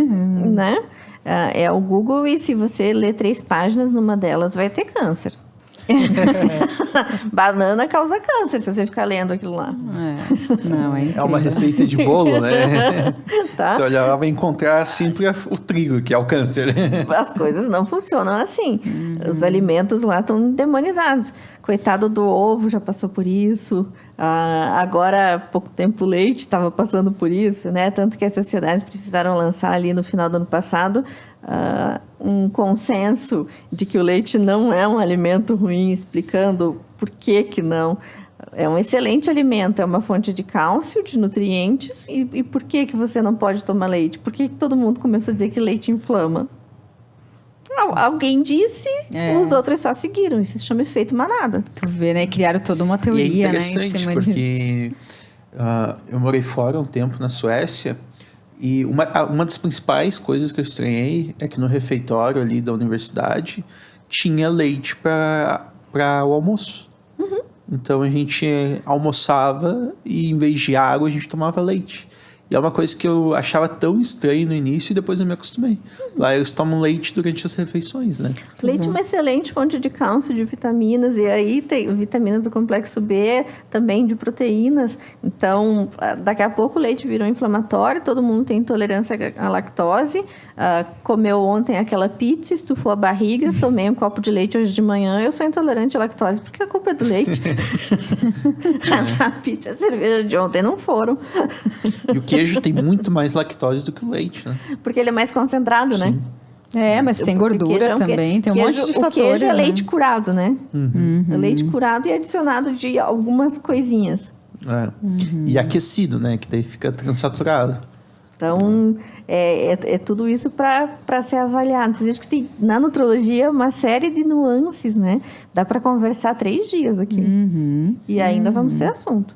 É o Google, e se você ler 3 páginas, numa delas vai ter câncer. Banana causa câncer se você ficar lendo aquilo lá. É uma receita de bolo, né? Tá? Você olhar lá, vai encontrar sempre o trigo, que é o câncer. As coisas não funcionam assim. Os alimentos lá estão demonizados. Coitado do ovo, já passou por isso. Agora, há pouco tempo, o leite estava passando por isso, né? Tanto que as sociedades precisaram lançar ali no final do ano passado um consenso de que o leite não é um alimento ruim, explicando por que não. É um excelente alimento, é uma fonte de cálcio, de nutrientes. E por que você não pode tomar leite? Por que todo mundo começou a dizer que leite inflama? Alguém disse, os outros só seguiram. Isso se chama efeito manada. Tu vê, né? Criaram toda uma E é teoria, né? Em interessante, cima disso. porque eu morei fora um tempo na Suécia, e uma das principais coisas que eu estranhei é que no refeitório ali da universidade tinha leite para o almoço. Então a gente almoçava e em vez de água a gente tomava leite. E é uma coisa que eu achava tão estranho no início e depois eu me acostumei. Lá eles tomam leite durante as refeições, né? Leite é uma excelente fonte de cálcio, de vitaminas, e aí tem vitaminas do complexo B, também de proteínas. Então, daqui a pouco o leite virou inflamatório, todo mundo tem intolerância à lactose. Comeu ontem aquela pizza, estufou a barriga, tomei um copo de leite hoje de manhã, eu sou intolerante à lactose, porque a culpa é do leite. A pizza e a cerveja de ontem não foram. E o queijo tem muito mais lactose do que o leite, né? Porque ele é mais concentrado, né? Mas tem gordura também, tem um monte de fatores. O queijo é leite né? curado, né? É leite curado e adicionado de algumas coisinhas. E aquecido, né? Que daí fica transaturado. Então, é tudo isso para ser avaliado. Vocês que tem na nutrologia uma série de nuances, né? Dá para conversar 3 dias aqui. E ainda vamos ser assunto.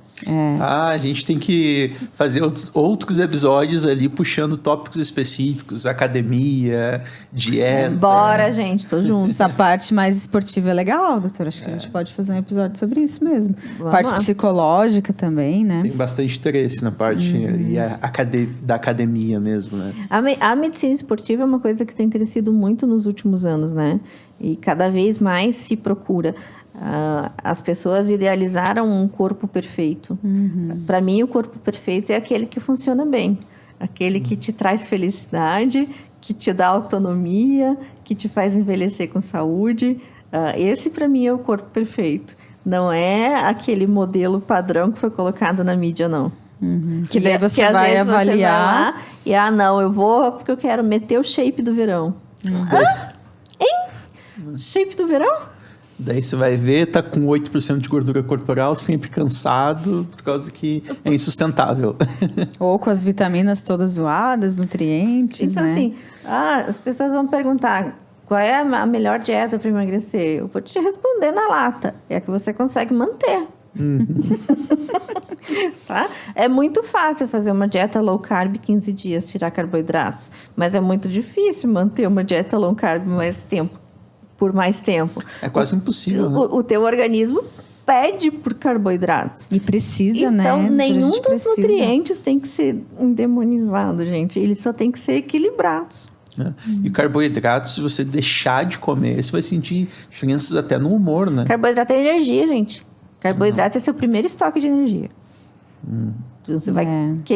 A gente tem que fazer outros episódios ali puxando tópicos específicos, academia, dieta. Bora, gente, tô junto. Essa parte mais esportiva é legal, doutor. Acho que a gente pode fazer um episódio sobre isso mesmo. Vamos parte lá. psicológica também, né? Tem bastante interesse na parte da academia mesmo, né? A medicina esportiva é uma coisa que tem crescido muito nos últimos anos, né? E cada vez mais se procura. As pessoas idealizaram um corpo perfeito. Para mim, o corpo perfeito é aquele que funciona bem. Aquele que te traz felicidade, que te dá autonomia, que te faz envelhecer com saúde. Esse, para mim, é o corpo perfeito. Não é aquele modelo padrão que foi colocado na mídia, não. Que daí você vai avaliar. Você vai lá e, não, eu vou porque eu quero meter o shape do verão. Shape do verão? Daí você vai ver, tá com 8% de gordura corporal, sempre cansado, por causa que é insustentável. Ou com as vitaminas todas zoadas, nutrientes, Então, né? assim, as pessoas vão perguntar qual é a melhor dieta para emagrecer. Eu vou te responder na lata. É a que você consegue manter. Tá? É muito fácil fazer uma dieta low carb 15 dias, tirar carboidratos. Mas é muito difícil manter uma dieta low carb por mais tempo. É quase impossível, né? O teu organismo pede por carboidratos. E precisa, então, né? Então, nenhum dos precisa. nutrientes tem que ser endemonizado, gente. Eles só tem que ser equilibrados. E carboidratos, se você deixar de comer, você vai sentir diferenças até no humor, né? Carboidrato é energia, gente. Carboidrato é seu primeiro estoque de energia. Você vai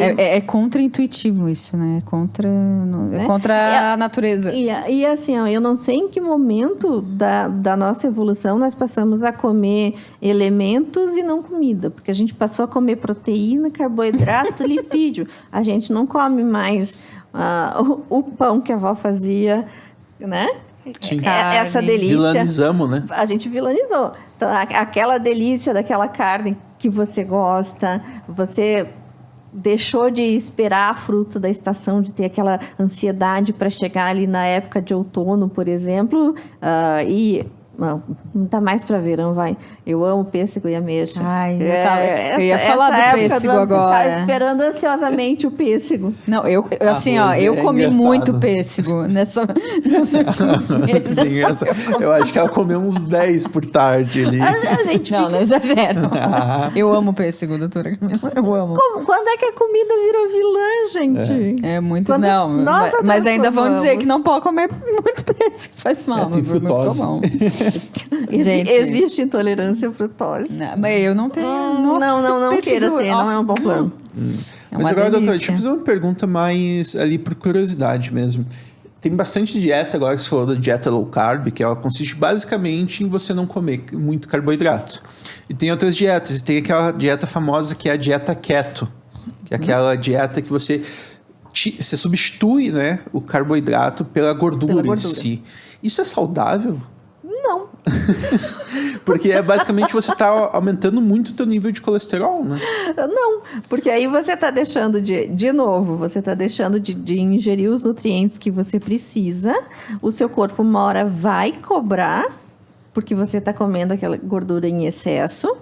é contra-intuitivo isso, né? É contra a natureza. E assim, eu não sei em que momento da nossa evolução nós passamos a comer elementos e não comida. Porque a gente passou a comer proteína, carboidrato, lipídio. A gente não come mais o pão que a avó fazia, né? Essa delícia. Vilanizamos, né? A gente vilanizou. Então, aquela delícia daquela carne que você gosta, você deixou de esperar a fruta da estação, de ter aquela ansiedade para chegar ali na época de outono, por exemplo, não tá mais para verão, vai. Eu amo pêssego e ameixa. Ai, eu ia falar do pêssego agora. Tá esperando ansiosamente o pêssego. Não, eu comi muito pêssego nos últimos meses. Sim, eu acho que ela comeu uns 10 por tarde ali. Não exagero. Eu amo pêssego, doutora Camila. Eu amo. Quando é que a comida virou vilã, gente? É muito... Mas ainda vão dizer que não pode comer muito pêssego. Faz mal. Tem frutose. Gente, existe intolerância à frutose. Não, mas eu não tenho. Não queira ter, não é um bom plano. Mas agora, doutora, deixa eu fazer uma pergunta mais ali por curiosidade mesmo. Tem bastante dieta agora que você falou da dieta low carb, que ela consiste basicamente em você não comer muito carboidrato. E tem outras dietas, e tem aquela dieta famosa que é a dieta keto, que é aquela dieta que você substitui, né, o carboidrato pela gordura em si. Isso é saudável? Não. Porque basicamente você está aumentando muito o teu nível de colesterol, né? Não, porque aí você está deixando de novo, você está deixando de ingerir os nutrientes que você precisa, o seu corpo uma hora vai cobrar, porque você está comendo aquela gordura em excesso.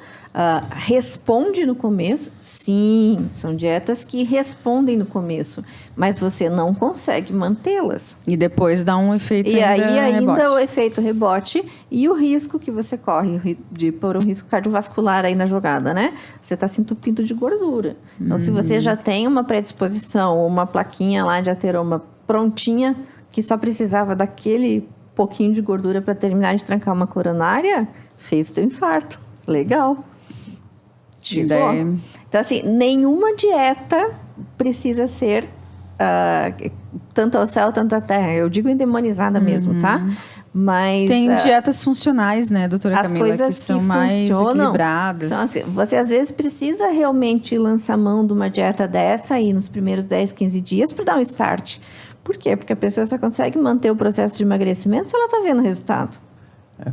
Responde no começo? Sim, são dietas que respondem no começo, mas você não consegue mantê-las. E depois dá um efeito E aí ainda rebote. o efeito rebote e o risco que você corre de pôr um risco cardiovascular aí na jogada, né? Você está se entupindo de gordura. Então, se você já tem uma predisposição, uma plaquinha lá de ateroma prontinha, que só precisava daquele pouquinho de gordura para terminar de trancar uma coronária, fez o teu infarto. Legal. Chegou. Então, assim, nenhuma dieta precisa ser tanto ao céu, tanto à terra. Eu digo endemonizada mesmo, tá? Mas tem dietas funcionais, né, doutora Camila, coisas que são mais equilibradas. São assim, você às vezes precisa realmente lançar mão de uma dieta dessa aí nos primeiros 10, 15 dias para dar um start. Por quê? Porque a pessoa só consegue manter o processo de emagrecimento se ela está vendo o resultado.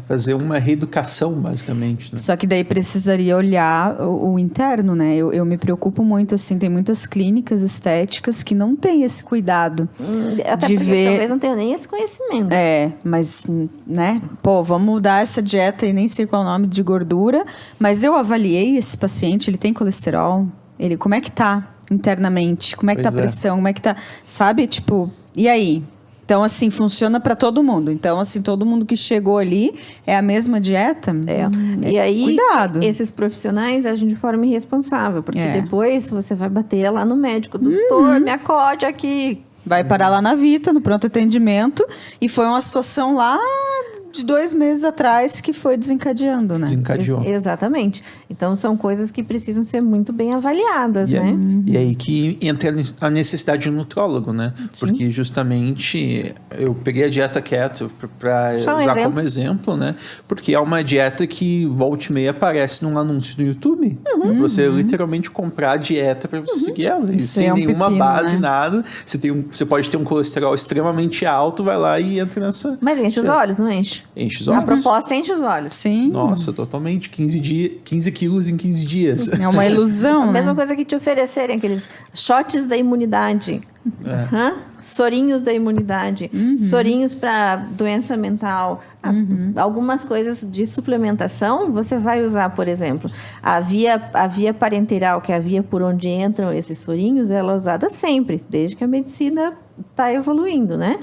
Fazer uma reeducação, basicamente. Né? Só que daí precisaria olhar o interno, né? Eu me preocupo muito, assim, tem muitas clínicas estéticas que não têm esse cuidado Até de porque ver... talvez não tenham nem esse conhecimento. Mas, né? Pô, vamos mudar essa dieta e nem sei qual é o nome de gordura, mas eu avaliei esse paciente, ele tem colesterol, como é que tá internamente? Como é que tá a pressão? Como é que tá, sabe? Tipo, e aí? Então, assim, funciona para todo mundo. Então, assim, todo mundo que chegou ali é a mesma dieta? E aí, cuidado. Esses profissionais agem de forma irresponsável, porque depois você vai bater lá no médico. Doutor, me acode aqui. Vai parar lá na Vita, no pronto atendimento. E foi uma situação lá de 2 meses atrás que foi desencadeando, né? Desencadeou. Exatamente. Então, são coisas que precisam ser muito bem avaliadas, né? E aí que entra a necessidade de um nutrólogo, né? Sim. Porque justamente eu peguei a dieta keto para usar como exemplo, né? Porque é uma dieta que volta e meia aparece num anúncio no YouTube. Você literalmente comprar a dieta para você seguir ela. E sem nenhuma base, né? Nada. Você pode ter um colesterol extremamente alto, vai lá e entra nessa... Mas enche os olhos, não enche? Enche os olhos. A proposta enche os olhos. Sim. Nossa, totalmente. 15 quilos em 15 dias. É uma ilusão, A mesma coisa que te oferecerem, aqueles shots da imunidade. Sorinhos da imunidade. Sorinhos para doença mental. Algumas coisas de suplementação você vai usar, por exemplo. A via parenteral, que é a via por onde entram esses sorinhos, ela é usada sempre, desde que a medicina está evoluindo, né?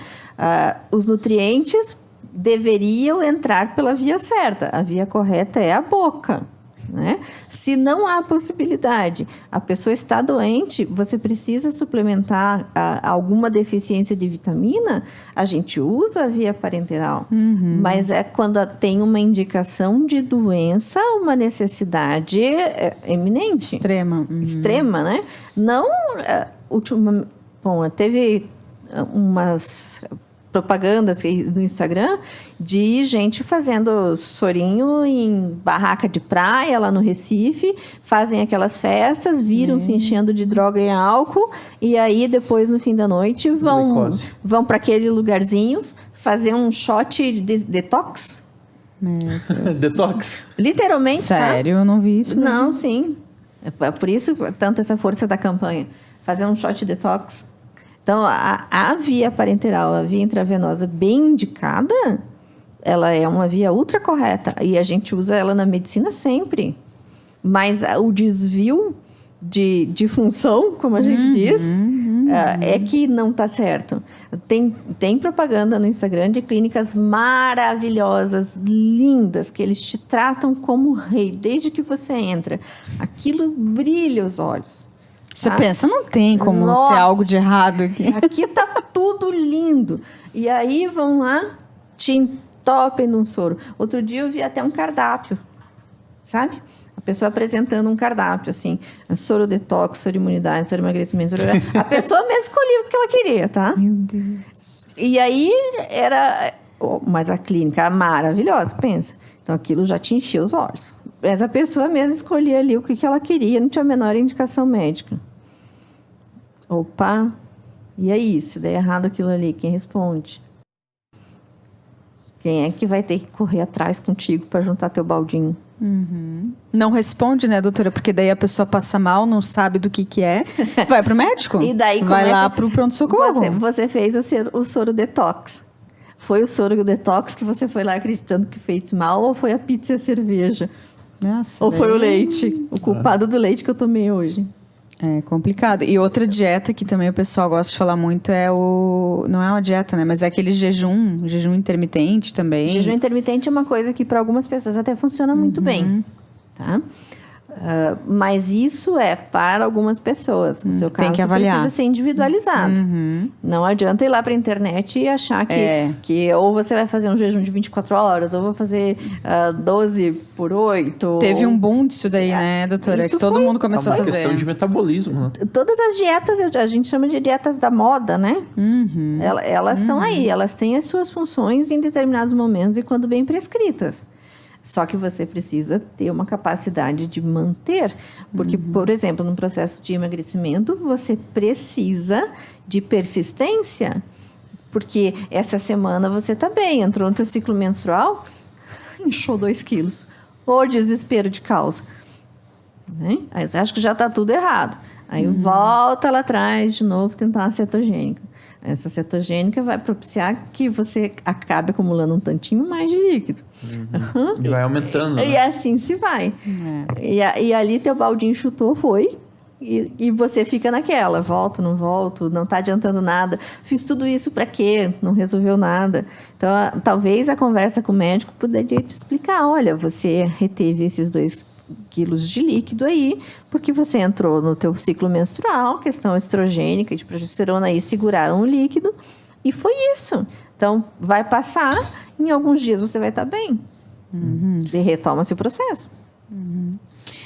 Os nutrientes deveriam entrar pela via certa. A via correta é a boca, né? Se não há possibilidade, a pessoa está doente, você precisa suplementar alguma deficiência de vitamina, a gente usa a via parenteral. Mas é quando tem uma indicação de doença, uma necessidade eminente. Extrema, né? Não... teve umas... propagandas no Instagram de gente fazendo sorinho em barraca de praia lá no Recife, fazem aquelas festas, viram se enchendo de droga e álcool, e aí depois no fim da noite vão para aquele lugarzinho fazer um shot de detox. Detox? Literalmente. Sério, eu não vi isso. Não, sim. É por isso tanto essa força da campanha. Fazer um shot detox. Então, a via parenteral, a via intravenosa bem indicada, ela é uma via ultra correta. E a gente usa ela na medicina sempre. Mas o desvio de função, como a gente diz, é que não está certo. Tem propaganda no Instagram de clínicas maravilhosas, lindas, que eles te tratam como rei, desde que você entra. Aquilo brilha os olhos. Você pensa, não tem como ter algo de errado aqui. Aqui tá tudo lindo. E aí vão lá, te entopem num soro. Outro dia eu vi até um cardápio, sabe? A pessoa apresentando um cardápio, assim, soro detox, soro imunidade, soro emagrecimento, soro... A pessoa mesmo escolhia o que ela queria, tá? Meu Deus. E aí era... Mas a clínica maravilhosa, pensa. Então aquilo já te encheu os olhos. Mas a pessoa mesmo escolhia ali o que ela queria, não tinha a menor indicação médica. Opa, e aí, se der errado aquilo ali, quem responde? Quem é que vai ter que correr atrás contigo para juntar teu baldinho? Não responde, né, doutora? Porque daí a pessoa passa mal, não sabe do que é. Vai pro médico. E daí, como vai é lá que pro pronto-socorro. Você fez o soro detox. Foi o soro detox que você foi lá acreditando que fez mal, ou foi a pizza e a cerveja? Nossa, Ou foi o leite? O culpado do leite que eu tomei hoje. É complicado. E outra dieta que também o pessoal gosta de falar muito é o... Não é uma dieta, né? Mas é aquele jejum intermitente também. Jejum intermitente é uma coisa que para algumas pessoas até funciona muito bem, tá? Mas isso é para algumas pessoas. O seu caso tem que avaliar. precisa ser individualizado. Não adianta ir lá para a internet e achar que ou você vai fazer um jejum de 24 horas, ou vou fazer 12 por 8. Teve um boom disso daí, né, doutora? Isso Que todo mundo começou a É uma fazer. questão de metabolismo, né? Todas as dietas, a gente chama de dietas da moda, né? Elas estão aí, elas têm as suas funções em determinados momentos e quando bem prescritas. Só que você precisa ter uma capacidade de manter. Porque, por exemplo, no processo de emagrecimento, você precisa de persistência. Porque essa semana você está bem, entrou no teu ciclo menstrual, inchou 2 quilos. Ou desespero de causa. Né? Aí você acha que já está tudo errado. Aí volta lá atrás de novo tentar uma cetogênica. Essa cetogênica vai propiciar que você acabe acumulando um tantinho mais de líquido. E vai aumentando, né? E assim se vai. E ali teu baldinho chutou, foi. E você fica naquela, volto, não tá adiantando nada. Fiz tudo isso para quê? Não resolveu nada. Então, talvez a conversa com o médico poderia te explicar, olha, você reteve esses 2 quilos de líquido aí, porque você entrou no teu ciclo menstrual, questão estrogênica e de progesterona aí seguraram o líquido, e foi isso. Então, vai passar, em alguns dias você vai estar bem. E retoma-se o processo.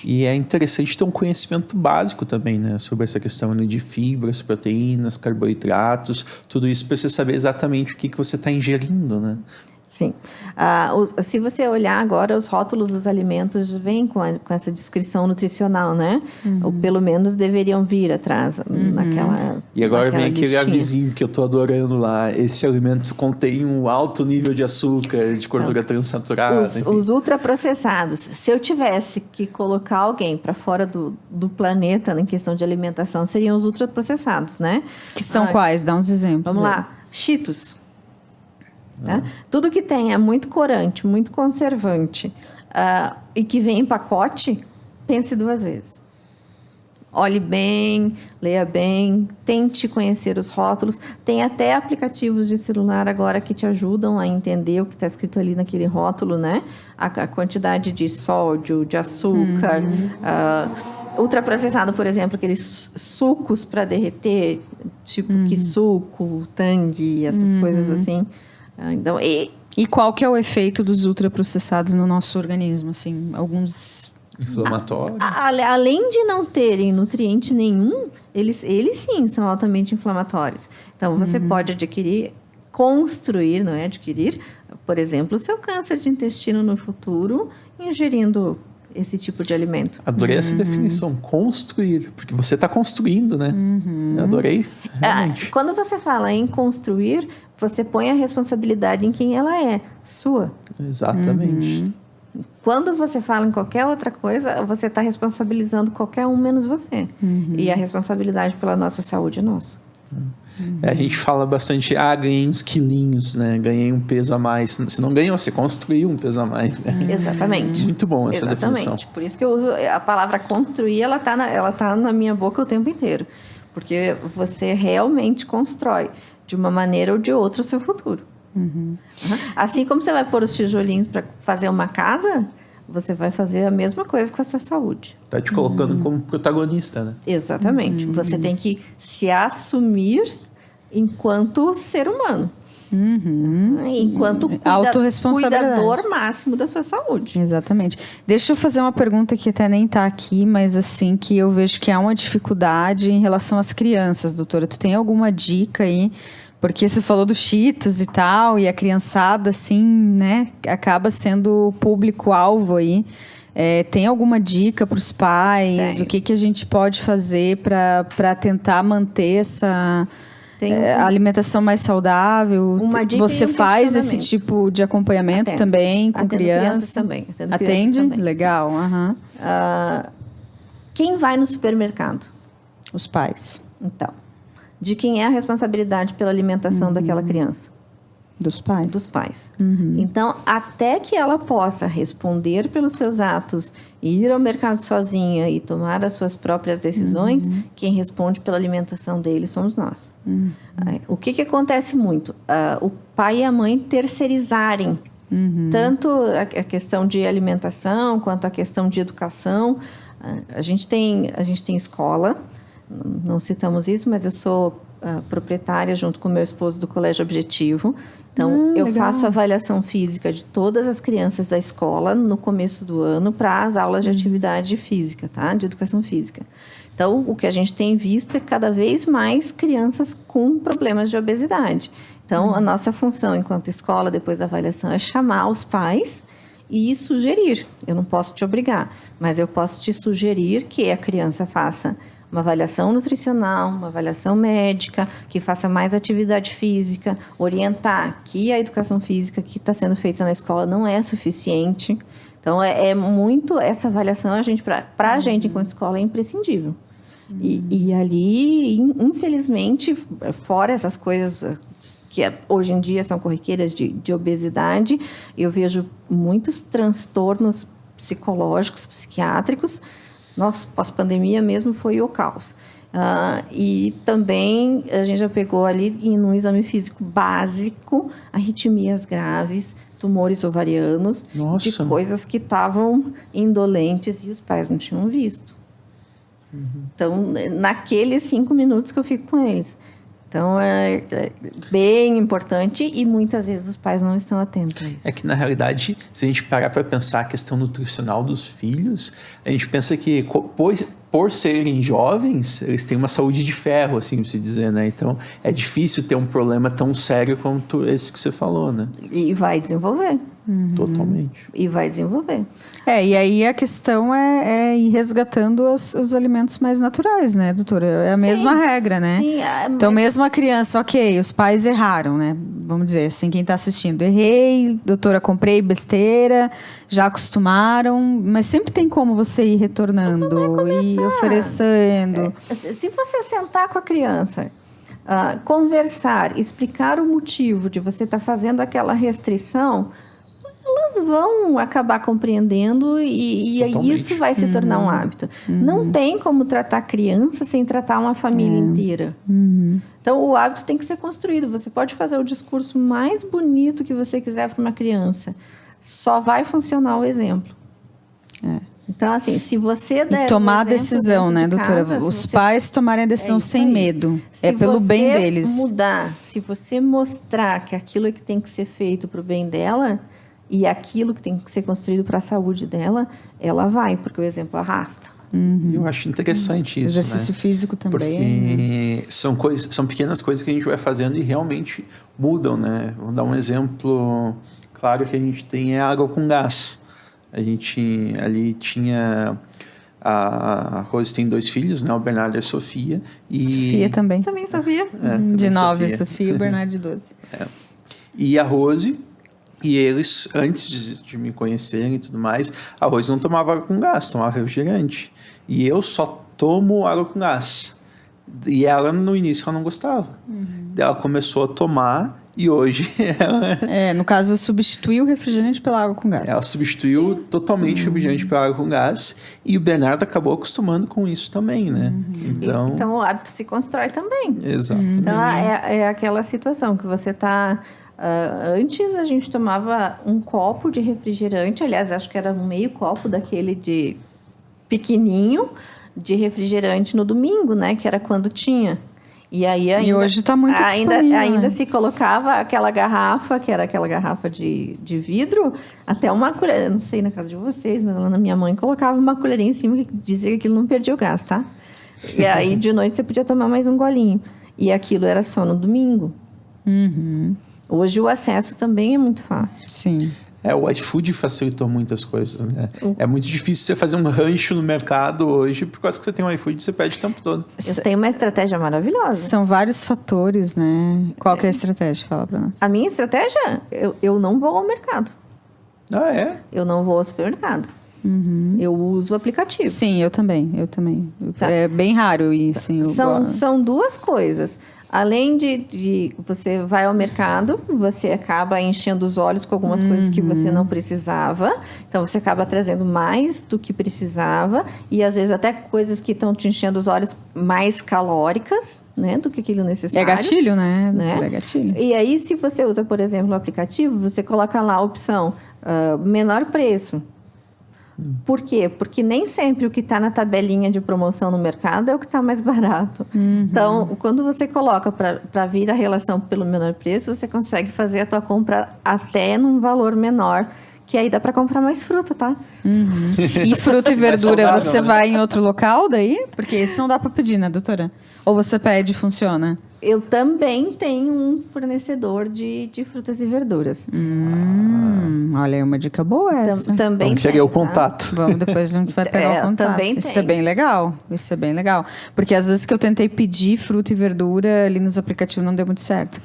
E é interessante ter um conhecimento básico também, né? Sobre essa questão ali de fibras, proteínas, carboidratos, tudo isso para você saber exatamente o que você está ingerindo, né? Sim. Se você olhar agora, os rótulos dos alimentos vêm com essa descrição nutricional, né? Ou pelo menos deveriam vir atrás naquela. E agora vem aquele listinha. avisinho que eu tô adorando lá. Esse alimento contém um alto nível de açúcar, de gordura transsaturada. Os ultraprocessados. Se eu tivesse que colocar alguém para fora do planeta em questão de alimentação, seriam os ultraprocessados, né? Que são quais? Dá uns exemplos. Vamos lá. Cheetos. Tá? Tudo que tem é muito corante, muito conservante e que vem em pacote, pense 2 vezes. Olhe bem, leia bem, tente conhecer os rótulos. Tem até aplicativos de celular agora que te ajudam a entender o que está escrito ali naquele rótulo, né? A quantidade de sódio, de açúcar. Ultraprocessado, por exemplo, aqueles sucos para derreter, tipo suco, tangue, essas coisas assim. Então, E qual que é o efeito dos ultraprocessados no nosso organismo? Assim, alguns... Inflamatório. Além de não terem nutriente nenhum, eles sim são altamente inflamatórios. Então, você pode construir, não é adquirir, por exemplo, o seu câncer de intestino no futuro, ingerindo esse tipo de alimento. Adorei essa definição, construir, porque você está construindo, né? Eu adorei, realmente. Quando você fala em construir, você põe a responsabilidade em quem ela é, sua. Exatamente. Quando você fala em qualquer outra coisa, você está responsabilizando qualquer um menos você. E a responsabilidade pela nossa saúde é nossa. A gente fala bastante, ganhei uns quilinhos, né? Ganhei um peso a mais. Você não ganhou, você construiu um peso a mais, né? Exatamente. Muito bom essa definição. Por isso que eu uso a palavra construir, ela tá na minha boca o tempo inteiro. Porque você realmente constrói, de uma maneira ou de outra, o seu futuro. Assim como você vai pôr os tijolinhos para fazer uma casa, você vai fazer a mesma coisa com a sua saúde. Tá te colocando como protagonista, né? Exatamente. Você tem que se assumir enquanto ser humano. Enquanto cuidador máximo da sua saúde. Exatamente. Deixa eu fazer uma pergunta que até nem está aqui, mas assim, que eu vejo que há uma dificuldade em relação às crianças, doutora. Tu tem alguma dica aí? Porque você falou dos Cheetos e tal, e a criançada, assim, né, acaba sendo o público-alvo aí. Tem alguma dica para os pais? O que a gente pode fazer para tentar manter alimentação mais saudável. Uma dica Você e um faz esse questionamento. tipo de acompanhamento também com crianças criança? também. Atende? Também, legal. Uhum. Quem vai no supermercado? Os pais. Então, de quem é a responsabilidade pela alimentação daquela criança? Dos pais. Dos pais. Então, até que ela possa responder pelos seus atos e ir ao mercado sozinha e tomar as suas próprias decisões, quem responde pela alimentação dele somos nós. O que acontece muito? O pai e a mãe terceirizarem tanto a questão de alimentação quanto a questão de educação. A gente tem escola, não citamos isso, mas eu sou proprietária junto com meu esposo do Colégio Objetivo. Então, eu legal. faço avaliação física de todas as crianças da escola no começo do ano para as aulas de atividade física, tá? De educação física. Então, o que a gente tem visto é cada vez mais crianças com problemas de obesidade. Então, a nossa função enquanto escola, depois da avaliação, é chamar os pais e sugerir. Eu não posso te obrigar, mas eu posso te sugerir que a criança faça uma avaliação nutricional, uma avaliação médica, que faça mais atividade física, orientar que a educação física que está sendo feita na escola não é suficiente. Então, é muito essa avaliação, para a gente, enquanto escola, é imprescindível. E ali, infelizmente, fora essas coisas que hoje em dia são corriqueiras de obesidade, eu vejo muitos transtornos psicológicos, psiquiátricos. Nossa, pós-pandemia mesmo foi o caos. E também a gente já pegou ali no exame físico básico arritmias graves, tumores ovarianos, de coisas que estavam indolentes e os pais não tinham visto. Então, naqueles 5 minutos que eu fico com eles. Então, é bem importante e muitas vezes os pais não estão atentos a isso. É que, na realidade, se a gente parar para pensar a questão nutricional dos filhos, a gente pensa que, por serem jovens, eles têm uma saúde de ferro, assim se dizer, né? Então, é difícil ter um problema tão sério quanto esse que você falou, né? E vai desenvolver. Totalmente. E vai desenvolver. E aí a questão é ir resgatando os alimentos mais naturais, né, doutora? É a mesma regra, né? Sim, então, mesmo a criança, ok, os pais erraram, né? Vamos dizer assim, quem está assistindo, errei, doutora, comprei besteira, já acostumaram, mas sempre tem como você ir retornando e oferecendo. Se você sentar com a criança, conversar, explicar o motivo de você estar fazendo aquela restrição, elas vão acabar compreendendo e isso vai se tornar um hábito. Não tem como tratar criança sem tratar uma família inteira. Então, o hábito tem que ser construído. Você pode fazer o discurso mais bonito que você quiser para uma criança. Só vai funcionar o exemplo. Então, assim, se você der tomar a decisão, né, doutora? Os pais tomarem a decisão sem medo. É pelo bem deles. Se você mostrar que aquilo é que tem que ser feito para o bem dela e aquilo que tem que ser construído para a saúde dela, ela vai, porque o exemplo arrasta. Eu acho interessante isso, exercício físico também. Porque são pequenas coisas que a gente vai fazendo e realmente mudam, né? Vou dar um exemplo claro que a gente tem é água com gás. A gente ali tinha... A Rose tem 2 filhos, né? O Bernardo e a Sofia. Sofia também. Também, Sofia. De 9, Sofia e o Bernardo de 12. E a Rose... E eles, antes de me conhecerem e tudo mais, a Rose não tomava água com gás, tomava refrigerante. E eu só tomo água com gás. E ela, no início, ela não gostava. Ela começou a tomar e hoje ela... no caso, substituiu o refrigerante pela água com gás. Ela substituiu totalmente o refrigerante pela água com gás. E o Bernardo acabou acostumando com isso também, né? Então o hábito se constrói também. Exatamente. Então, é aquela situação que você está... antes a gente tomava um copo de refrigerante, aliás, acho que era um meio copo daquele de pequenininho de refrigerante no domingo, né? Que era quando tinha. E aí ainda, hoje está muito disponível, ainda né? se colocava aquela garrafa, que era aquela garrafa de vidro, até uma colher. Eu não sei na casa de vocês, mas lá na minha mãe colocava uma colherinha em cima que dizia que aquilo não perdia o gás, tá? E aí de noite você podia tomar mais um golinho. E aquilo era só no domingo. Hoje o acesso também é muito fácil. Sim. O iFood facilitou muitas coisas, né? É muito difícil você fazer um rancho no mercado hoje, por causa que você tem um iFood, você pede o tempo todo. Eu tenho uma estratégia maravilhosa. São vários fatores, né? Qual que é a estratégia? Fala pra nós. A minha estratégia, eu não vou ao mercado. Ah, é? Eu não vou ao supermercado. Eu uso o aplicativo. Sim, eu também. Tá. É bem raro ir, assim. São duas coisas. Além de você vai ao mercado, você acaba enchendo os olhos com algumas coisas que você não precisava. Então, você acaba trazendo mais do que precisava. E, às vezes, até coisas que estão te enchendo os olhos mais calóricas, né? Do que aquilo necessário. É gatilho, né? Né? É gatilho. E aí, se você usa, por exemplo, o aplicativo, você coloca lá a opção menor preço. Por quê? Porque nem sempre o que está na tabelinha de promoção no mercado é o que está mais barato. Então, quando você coloca para vir a relação pelo menor preço, você consegue fazer a tua compra até num valor menor, que aí dá para comprar mais fruta, tá? E fruta e verdura, saudável, você né? vai em outro local daí? Porque esse não dá para pedir, né, doutora? Ou você pede e funciona? Eu também tenho um fornecedor de frutas e verduras. Olha, é uma dica boa essa. Também Vamos querer o contato. Vamos, depois a gente vai pegar o contato. Também Isso tem. é bem legal. Isso é bem legal. Porque às vezes que eu tentei pedir fruta e verdura ali nos aplicativos não deu muito certo.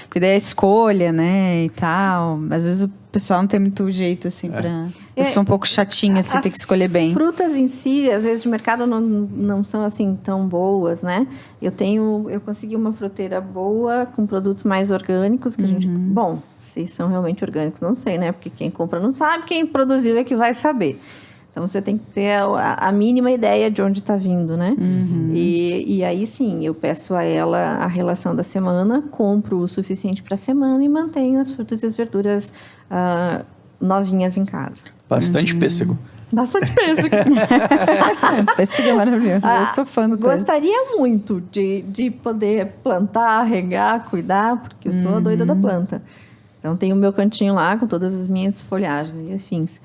Porque daí é escolha, né, e tal. Às vezes o pessoal não tem muito jeito, assim, pra... Eu sou um pouco chatinha, assim, tem que escolher bem. Frutas em si, às vezes, de mercado não são, assim, tão boas, né? Eu consegui uma fruteira boa, com produtos mais orgânicos, que a gente... Bom, se são realmente orgânicos, não sei, né? Porque quem compra não sabe, quem produziu é que vai saber. Então, você tem que ter a mínima ideia de onde está vindo, né? E aí, sim, eu peço a ela a relação da semana, compro o suficiente para a semana e mantenho as frutas e as verduras novinhas em casa. Bastante pêssego. Bastante pêssego. Pêssego é maravilhoso. Eu sou fã do pêssego. Gostaria muito de poder plantar, regar, cuidar, porque eu sou a doida da planta. Então, tenho o meu cantinho lá com todas as minhas folhagens e afins.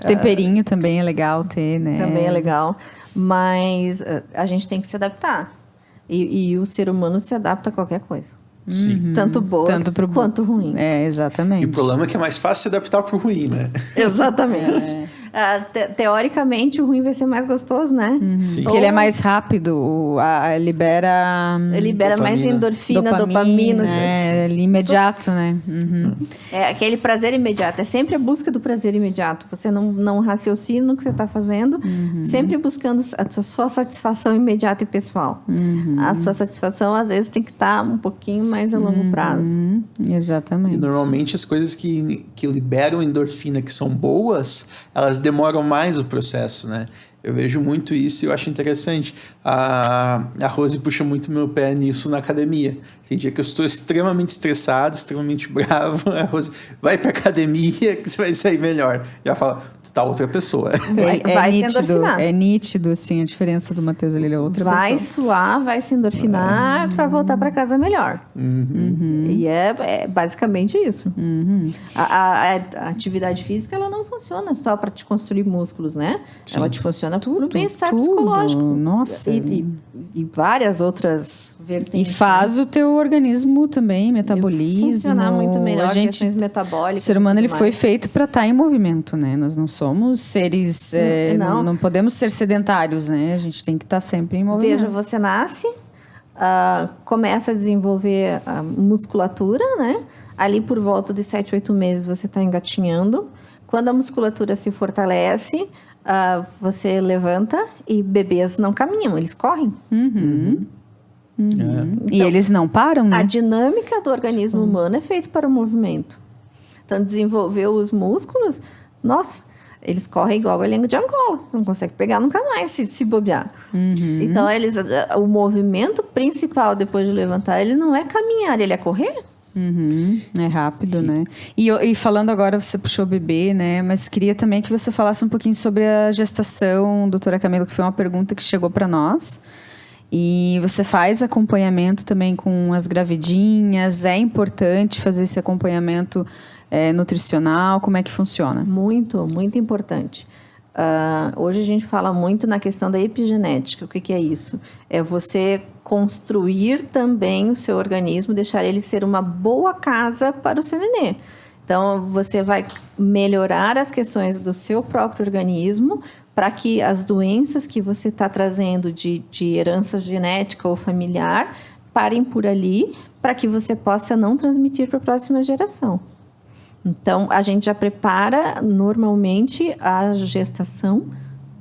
Temperinho também é legal ter, né? Também é legal, mas a gente tem que se adaptar. E o ser humano se adapta a qualquer coisa. Sim. Tanto boa quanto ruim. É, exatamente. E o problema é que é mais fácil se adaptar pro ruim, né? Exatamente. Teoricamente, o ruim vai ser mais gostoso, né? Sim. Porque ele é mais rápido, libera... Libera mais endorfina, dopamina. É, imediato, né? É aquele prazer imediato. É sempre a busca do prazer imediato. Você não raciocina no que você está fazendo, sempre buscando a sua satisfação imediata e pessoal. A sua satisfação, às vezes, tem que estar um pouquinho mais a longo prazo. Exatamente. E normalmente as coisas que liberam endorfina, que são boas, elas demoram mais o processo, né? Eu vejo muito isso e eu acho interessante. A Rose puxa muito meu pé nisso na academia. Tem dia que eu estou extremamente estressado, extremamente bravo. A Rose, vai pra academia que você vai sair melhor. E ela fala, tu tá outra pessoa. É nítido, assim, a diferença do Matheus, ele é outra pessoa. Vai suar, vai se endorfinar para voltar para casa melhor. E é basicamente isso. A atividade física, ela não funciona só para te construir músculos, né? Sim. Ela te funciona pro bem-estar psicológico. Nossa. E várias outras vertentes. E faz o teu organismo também, metabolismo. Funcionar muito melhor, questões O metabólicas. ser humano, ele foi feito para estar em movimento, né? Nós não somos seres... não podemos ser sedentários, né? A gente tem que estar sempre em movimento. Veja, você nasce, começa a desenvolver a musculatura, né? Ali por volta de 7, 8 meses você está engatinhando. Quando a musculatura se fortalece, você levanta e bebês não caminham, eles correm. E eles não param, né? A dinâmica do organismo humano é feita para o movimento. Então, desenvolveu os músculos, nossa, eles correm igual a galinha de Angola. Não consegue pegar nunca mais se bobear. Então, o movimento principal depois de levantar, ele não é caminhar, ele é correr. É rápido, né? E falando agora, você puxou o bebê, né? Mas queria também que você falasse um pouquinho sobre a gestação, doutora Camila, que foi uma pergunta que chegou para nós. E você faz acompanhamento também com as gravidinhas? É importante fazer esse acompanhamento nutricional? Como é que funciona? Muito, muito importante. Hoje a gente fala muito na questão da epigenética. O que é isso? É você construir também o seu organismo, deixar ele ser uma boa casa para o seu nenê. Então, você vai melhorar as questões do seu próprio organismo para que as doenças que você está trazendo de herança genética ou familiar parem por ali, para que você possa não transmitir para a próxima geração. Então, a gente já prepara normalmente a gestação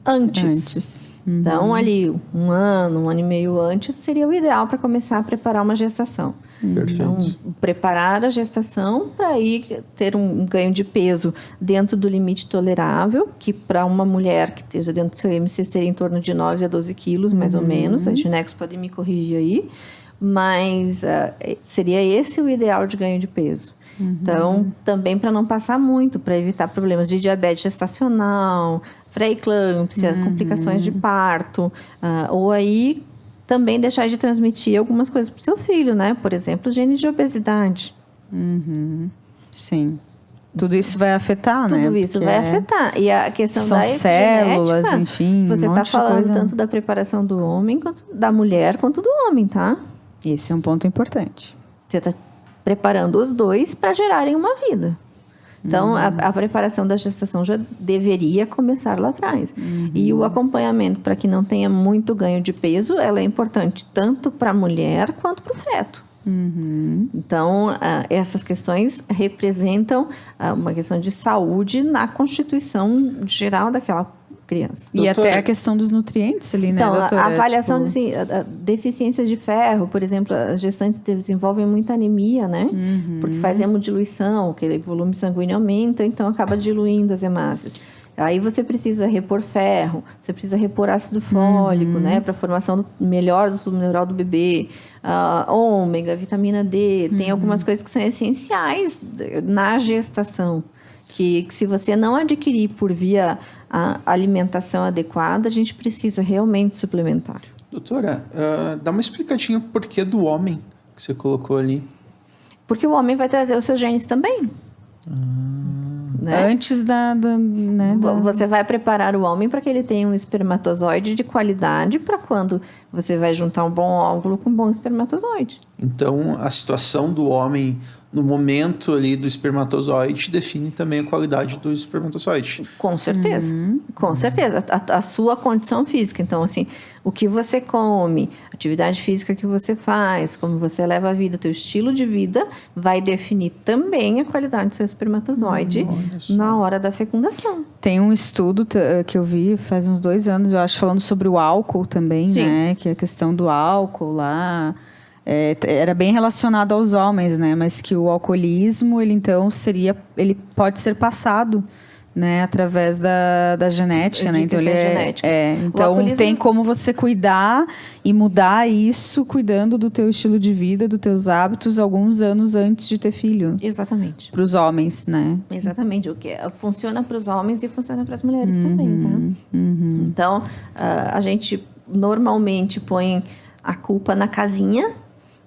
antes. Então, ali, um ano e meio antes, seria o ideal para começar a preparar uma gestação. Perfeito. Então, preparar a gestação para ir ter um ganho de peso dentro do limite tolerável, que para uma mulher que esteja dentro do seu IMC seria em torno de 9 a 12 quilos, mais ou menos. As ginecos podem me corrigir aí. Mas seria esse o ideal de ganho de peso. Então, também para não passar muito, para evitar problemas de diabetes gestacional, pré-eclâmpsia, complicações de parto, ou aí também deixar de transmitir algumas coisas para o seu filho, né? Por exemplo, genes de obesidade. Sim. Tudo isso vai afetar, né? Tudo isso vai afetar. E a questão São da células, epigenética, enfim, você está falando coisa. tanto da preparação do homem, quanto da mulher, quanto do homem, tá? Esse é um ponto importante. Você está preparando os dois para gerarem uma vida. Então, a preparação da gestação já deveria começar lá atrás. E o acompanhamento, para que não tenha muito ganho de peso, ela é importante tanto para a mulher quanto para o feto. Então, essas questões representam uma questão de saúde na constituição geral daquela criança. E Doutora, até a questão dos nutrientes ali, né, Então, doutora? a avaliação Tipo, de deficiências de ferro, por exemplo, as gestantes desenvolvem muita anemia, né? Porque faz hemodiluição, aquele volume sanguíneo aumenta, então acaba diluindo as hemácias. Aí você precisa repor ferro, você precisa repor ácido fólico, né? Para a formação melhor do tubo neural do bebê, ômega, vitamina D, tem algumas coisas que são essenciais na gestação. Que se você não adquirir por via a alimentação adequada, a gente precisa realmente suplementar. Doutora, dá uma explicadinha por que do homem que você colocou ali. Porque o homem vai trazer os seus genes também. Né? Antes né, Você vai preparar o homem para que ele tenha um espermatozoide de qualidade para quando você vai juntar um bom óvulo com um bom espermatozoide. Então, a situação do homem no momento ali do espermatozoide define também a qualidade do espermatozoide. Com certeza, com certeza. A sua condição física. Então, assim, o que você come, a atividade física que você faz, como você leva a vida, teu estilo de vida, vai definir também a qualidade do seu espermatozoide na hora da fecundação. Tem um estudo que eu vi faz uns 2 anos, eu acho, falando sobre o álcool também, Sim. né? Que a questão do álcool lá... era bem relacionado aos homens, né? Mas que o alcoolismo, ele pode ser passado, né? Através da genética, né? Então, genética. Então, alcoolismo... tem como você cuidar e mudar isso cuidando do teu estilo de vida, dos teus hábitos, alguns anos antes de ter filho. Exatamente. Para os homens, né? Exatamente. O que funciona para os homens e funciona para as mulheres também, tá? Então, a gente normalmente põe a culpa na casinha,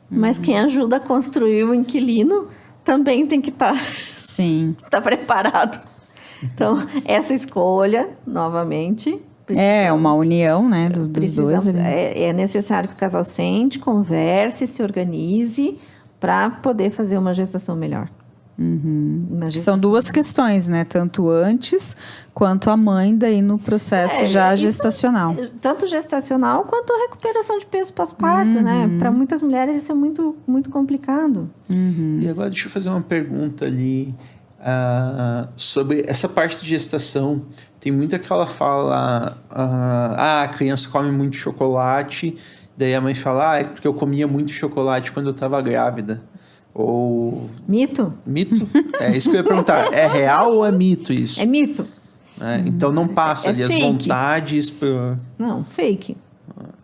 mas quem ajuda a construir o inquilino também tem que estar preparado. Então, essa escolha, novamente... É uma união, né, dos dois. É necessário que o casal sente, converse, se organize para poder fazer uma gestação melhor. São 2 questões, né? Tanto antes quanto a mãe daí no processo gestacional. Tanto gestacional quanto a recuperação de peso pós-parto, né? Para muitas mulheres isso é muito, muito complicado. E agora deixa eu fazer uma pergunta ali sobre essa parte de gestação. Tem muita que ela fala, a criança come muito chocolate, daí a mãe fala, é porque eu comia muito chocolate quando eu estava grávida. Ou... Mito? Mito? É isso que eu ia perguntar. É real ou é mito isso? É mito. Então não passa ali fake. as vontades... Não, fake.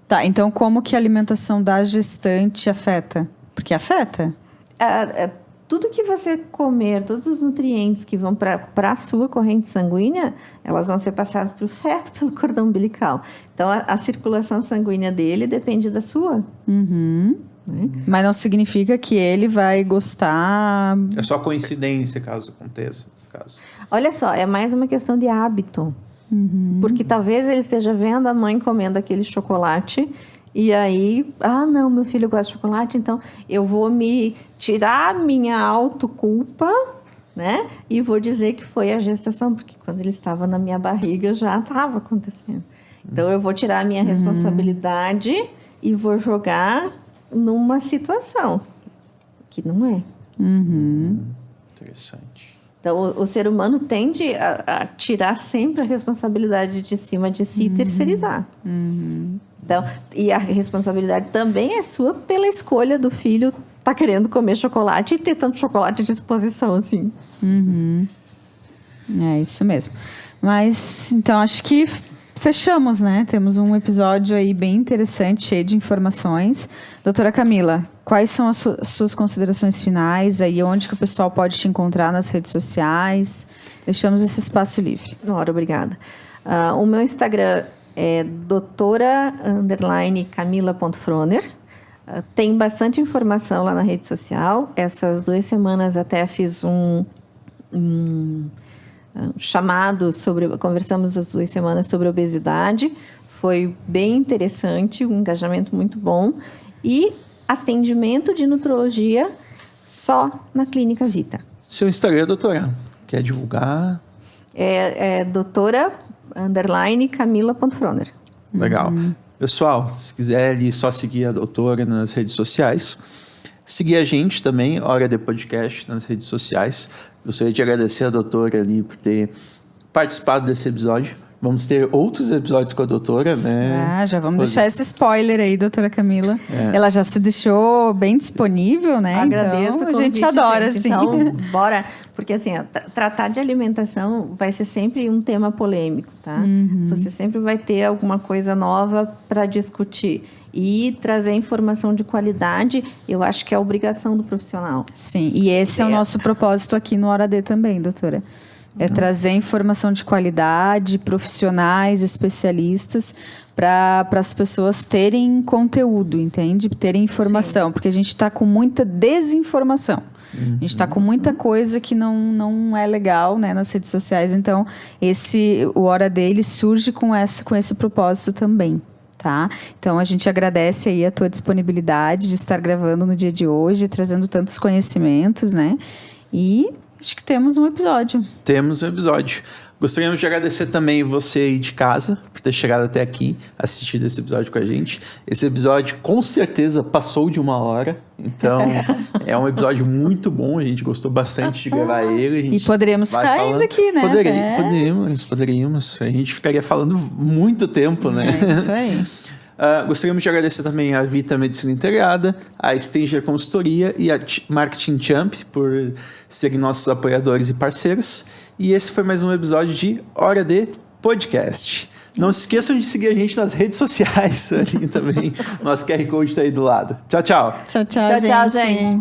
Tá, então como que a alimentação da gestante afeta? Porque afeta. Tudo que você comer, todos os nutrientes que vão para a sua corrente sanguínea, elas vão ser passadas para o feto pelo cordão umbilical. Então, a circulação sanguínea dele depende da sua. Né? Mas não significa que ele vai gostar... É só coincidência, caso aconteça. Olha só, é mais uma questão de hábito. Porque talvez ele esteja vendo a mãe comendo aquele chocolate e aí, não, meu filho gosta de chocolate, então eu vou me tirar minha autoculpa né? E vou dizer que foi a gestação, porque quando ele estava na minha barriga já estava acontecendo. Então eu vou tirar a minha responsabilidade e vou jogar numa situação que não é. Interessante. Então o ser humano tende a tirar sempre a responsabilidade de cima de si e terceirizar. Então, e a responsabilidade também é sua pela escolha do filho tá querendo comer chocolate e ter tanto chocolate à disposição, assim. É isso mesmo. Mas, então, acho que fechamos, né? Temos um episódio aí bem interessante, cheio de informações. Doutora Camila, quais são as suas considerações finais aí? Onde que o pessoal pode te encontrar nas redes sociais? Deixamos esse espaço livre. Ora, obrigada. O meu Instagram é doutora_camila.froner. Tem bastante informação lá na rede social. Essas 2 semanas até fiz um chamado conversamos as 2 semanas sobre obesidade. Foi bem interessante, um engajamento muito bom. E atendimento de nutrologia só na Clínica Vita. Seu Instagram, doutora, quer divulgar? É doutora_camila.froner. Legal. Pessoal, se quiser ali só seguir a doutora nas redes sociais, seguir a gente também, Hora de Podcast, nas redes sociais. Gostaria de agradecer a doutora ali por ter participado desse episódio. Vamos ter outros episódios com a doutora, né? Já vamos deixar esse spoiler aí, doutora Camila. Ela já se deixou bem disponível, né? Agradeço então, o a gente convite, adora, gente. assim. Então, bora. Porque, assim, tratar de alimentação vai ser sempre um tema polêmico, tá? Você sempre vai ter alguma coisa nova para discutir. E trazer informação de qualidade, eu acho que é a obrigação do profissional. Sim, e esse é o nosso propósito aqui no Hora D também, doutora. É trazer informação de qualidade, profissionais, especialistas, para as pessoas terem conteúdo, entende? Terem informação, porque a gente está com muita desinformação. A gente está com muita coisa que não é legal, né, nas redes sociais. Então, o Hora dele surge com esse propósito também. Tá? Então, a gente agradece aí a tua disponibilidade de estar gravando no dia de hoje, trazendo tantos conhecimentos, né? E acho que temos um episódio. Temos um episódio. Gostaríamos de agradecer também você aí de casa por ter chegado até aqui, assistido esse episódio com a gente. Esse episódio com certeza passou de 1 hora, então é um episódio muito bom, a gente gostou bastante de gravar ele. E poderíamos ficar ainda aqui, né? Poderíamos. A gente ficaria falando muito tempo, né? É isso aí. Gostaríamos de agradecer também a Vita Medicina Integrada, a Stanger Consultoria e a Marketing Champ por serem nossos apoiadores e parceiros. E esse foi mais um episódio de Hora de Podcast. Não se esqueçam de seguir a gente nas redes sociais ali também. Nosso QR Code está aí do lado. Tchau, tchau. Tchau, tchau, Tchau, gente.